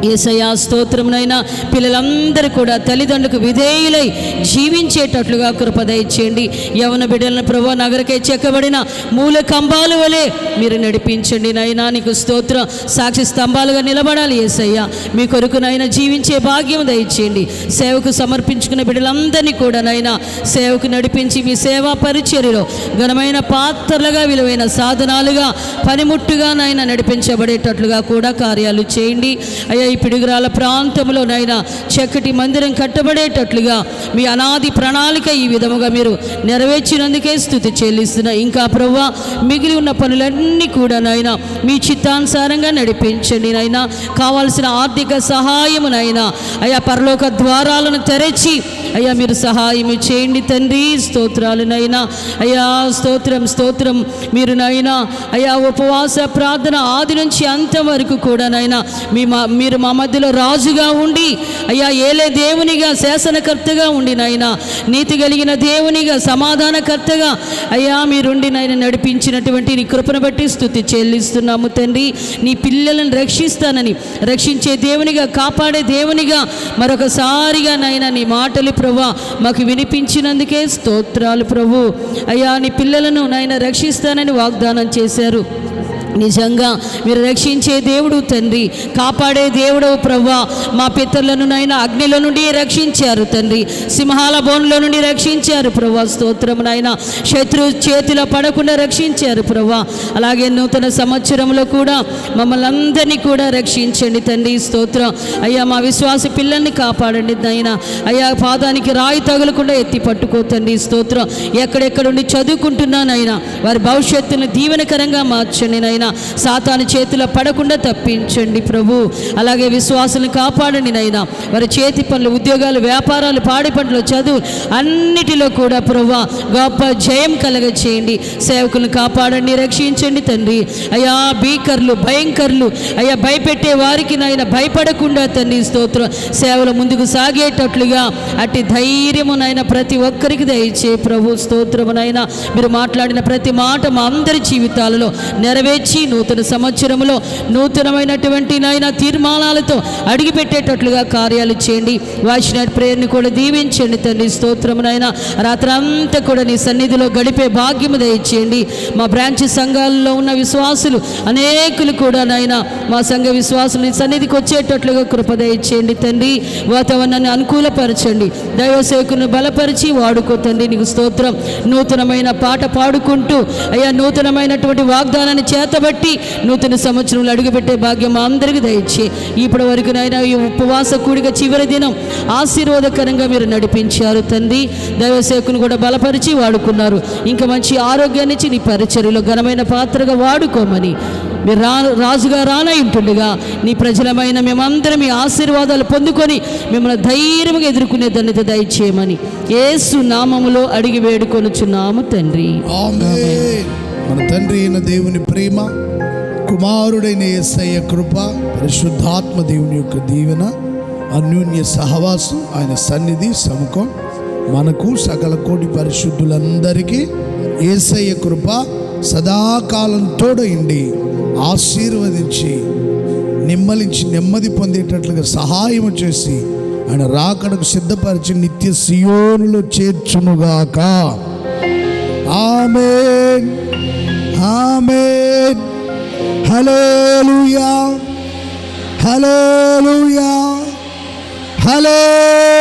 యేసయ్యా స్తోత్రమునైనా పిల్లలందరూ కూడా తల్లిదండ్రులకు విధేయులై జీవించేటట్లుగా కృప దయచేయండి. యవన బిడ్డలను ప్రభువా నగరకై చెక్కబడిన మూల కంబాలు వలె మీరు నడిపించండి నైనా, నీకు స్తోత్రం. సాక్షి స్తంభాలుగా నిలబడాలి యేసయ్యా, మీ కొరకునైనా జీవించే భాగ్యం దయచేయండి. సేవకు సమర్పించుకున్న బిడ్డలందరినీ కూడా నైనా సేవకు నడిపించి మీ సేవా పరిచర్యలో ఘనమైన పాత్రలుగా, విలువైన సాధనాలుగా, పనిముట్టుగా నైనా నడిపించబడేటట్లుగా కూడా కార్యాలు చేయండి అయ్యా. ఈ పిడుగురాల ప్రాంతంలోనైనా చక్కటి మందిరం కట్టబడేటట్లుగా మీ అనాది ప్రణాళిక ఈ విధముగా మీరు నెరవేర్చినందుకే స్తుతి చెల్లిస్తున్నా. ఇంకా ప్రభువా మిగిలి ఉన్న పనులన్నీ కూడా నాయన మీ చిత్తానుసారంగా నడిపించండి నాయన. కావాల్సిన ఆర్థిక సహాయమునైనా అయ్యా పరలోక ద్వారాలను తెరచి అయ్యా మీరు సహాయం చేయండి తండ్రి. స్తోత్రాలునైనా అయ్యా, స్తోత్రం స్తోత్రం. మీరు నైనా అయ్యా ఉపవాస ప్రార్థన ఆది నుంచి అంతం వరకు కూడా నైనా మీరు మా మధ్యలో రాజుగా ఉండి అయ్యా ఏలే దేవునిగా, శాసనకర్తగా ఉండి నాయన నీతి కలిగిన దేవునిగా, సమాధానకర్తగా అయ్యా మీరుండి నాయన నడిపించినటువంటి నీ కృపను బట్టి స్తుతి చెల్లిస్తున్నాము తండ్రి. నీ పిల్లలను రక్షిస్తానని, రక్షించే దేవునిగా, కాపాడే దేవునిగా మరొకసారిగా నాయన నీ మాటలు ప్రభువా మాకు వినిపించినందుకే స్తోత్రాలు ప్రభు. అయ్యా నీ పిల్లలను నాయన రక్షిస్తానని వాగ్దానం చేశారు. నిజంగా మీరు రక్షించే దేవుడు తండ్రి, కాపాడే దేవుడు ప్రభువా. మా పితరులను నైనా అగ్నిలో నుండి రక్షించారు తండ్రి, సింహాల బోన్లో నుండి రక్షించారు ప్రభువా. స్తోత్రం నాయన. శత్రు చేతిలో పడకుండా రక్షించారు ప్రభువా. అలాగే నూతన సంవత్సరంలో కూడా మమ్మల్ని అందరినీ కూడా రక్షించండి తండ్రి. స్తోత్రం అయ్యా. మా విశ్వాస పిల్లల్ని కాపాడండి నాయన. అయ్యా పాదానికి రాయి తగలకుండా ఎత్తి పట్టుకోతండి. స్తోత్రం. ఎక్కడెక్కడుండి చదువుకుంటున్నానైనా వారి భవిష్యత్తును దీవెనకరంగా మార్చండి నాయన. సాతాను చేతిలో పడకుండా తప్పించండి ప్రభు. అలాగే విశ్వాసాలను కాపాడండి నైనా. వారి చేతి పనులు, ఉద్యోగాలు, వ్యాపారాలు, పాడి పంటలు, చదువు అన్నిటిలో కూడా ప్రభువా గొప్ప జయం కలగ చేయండి. సేవకులను కాపాడండి, రక్షించండి తండ్రి. అయ్యా భీకర్లు, భయంకర్లు అయ్యా భయపెట్టే వారికి నాయన భయపడకుండా తండ్రి స్తోత్రం సేవలు ముందుకు సాగేటట్లుగా అట్టి ధైర్యమునైనా ప్రతి ఒక్కరికి దయచే ప్రభు. స్తోత్రమునైనా మీరు మాట్లాడిన ప్రతి మాట మా అందరి జీవితాలలో నెరవేర్చి నూతన సంవత్సరంలో నూతనమైనటువంటి నాయన తీర్మానాలతో అడిగిపెట్టేటట్లుగా కార్యాలు చేయండి. వాయిస్ నైట్ ప్రేయర్ని కూడా దీవించండి తండ్రి. స్తోత్రమునైనా రాత్రంతా కూడా నీ సన్నిధిలో గడిపే భాగ్యము దయచేయండి. మా బ్రాంచ్ సంఘాలలో ఉన్న విశ్వాసులు అనేకులు కూడా నాయన మా సంఘ విశ్వాసులు నీ సన్నిధికి వచ్చేటట్లుగా కృప దయచేయండి తండ్రి. వాతావరణాన్ని అనుకూలపరచండి. దైవ సేవకులను బలపరిచి వాడుకో తండ్రి. నీకు స్తోత్రం. నూతనమైన పాట పాడుకుంటూ అయ్యా నూతనమైనటువంటి వాగ్దానాన్ని చేతబట్టి నూతన సంవత్సరంలో అడుగుపెట్టే భాగ్యం అందరికీ దయచే. ఇప్పటి వరకు నాయన ఈ ఉపవాస కూడిక చివరి దినం ఆశీర్వాదకరంగా మీరు నడిపించారు తండ్రి. దైవ సేవకుని కూడా బలపరిచి వాడుకున్నారు. ఇంకా మంచి ఆరోగ్యాన్ని ఇచ్చి నీ పరిచర్యలో ఘనమైన పాత్రగా వాడుకోమని మీరు రాజుగా రానయింటుండగా నీ ప్రజలమైన మేమందరం మీ ఆశీర్వాదాలు పొందుకొని మిమ్మల్ని ధైర్యంగా ఎదుర్కొనే ధన్యత దయచేయమని యేసు నామములో అడిగి వేడుకొనుచున్నాము తండ్రి. ఆమేన్. మన తండ్రి అయిన దేవుని ప్రేమ, కుమారుడైన యేసయ్య కృప, పరిశుద్ధాత్మ దేవుని యొక్క దీవెన, అన్యోన్య సహవాసం, ఆయన సన్నిధి సముఖం మనకు సకల కోటి పరిశుద్ధులందరికీ యేసయ్య కృప సదాకాలం తోడైండి ఆశీర్వదించి నిమ్మలించి నెమ్మది పొందేటట్లుగా సహాయం చేసి ఆయన రాకడకు సిద్ధపరిచి నిత్య సియోనులో చేర్చునుగాక. ఆమేన్, ఆమేన్. హల్లెలూయా, హల్లెలూయా, హల్లెలూయా.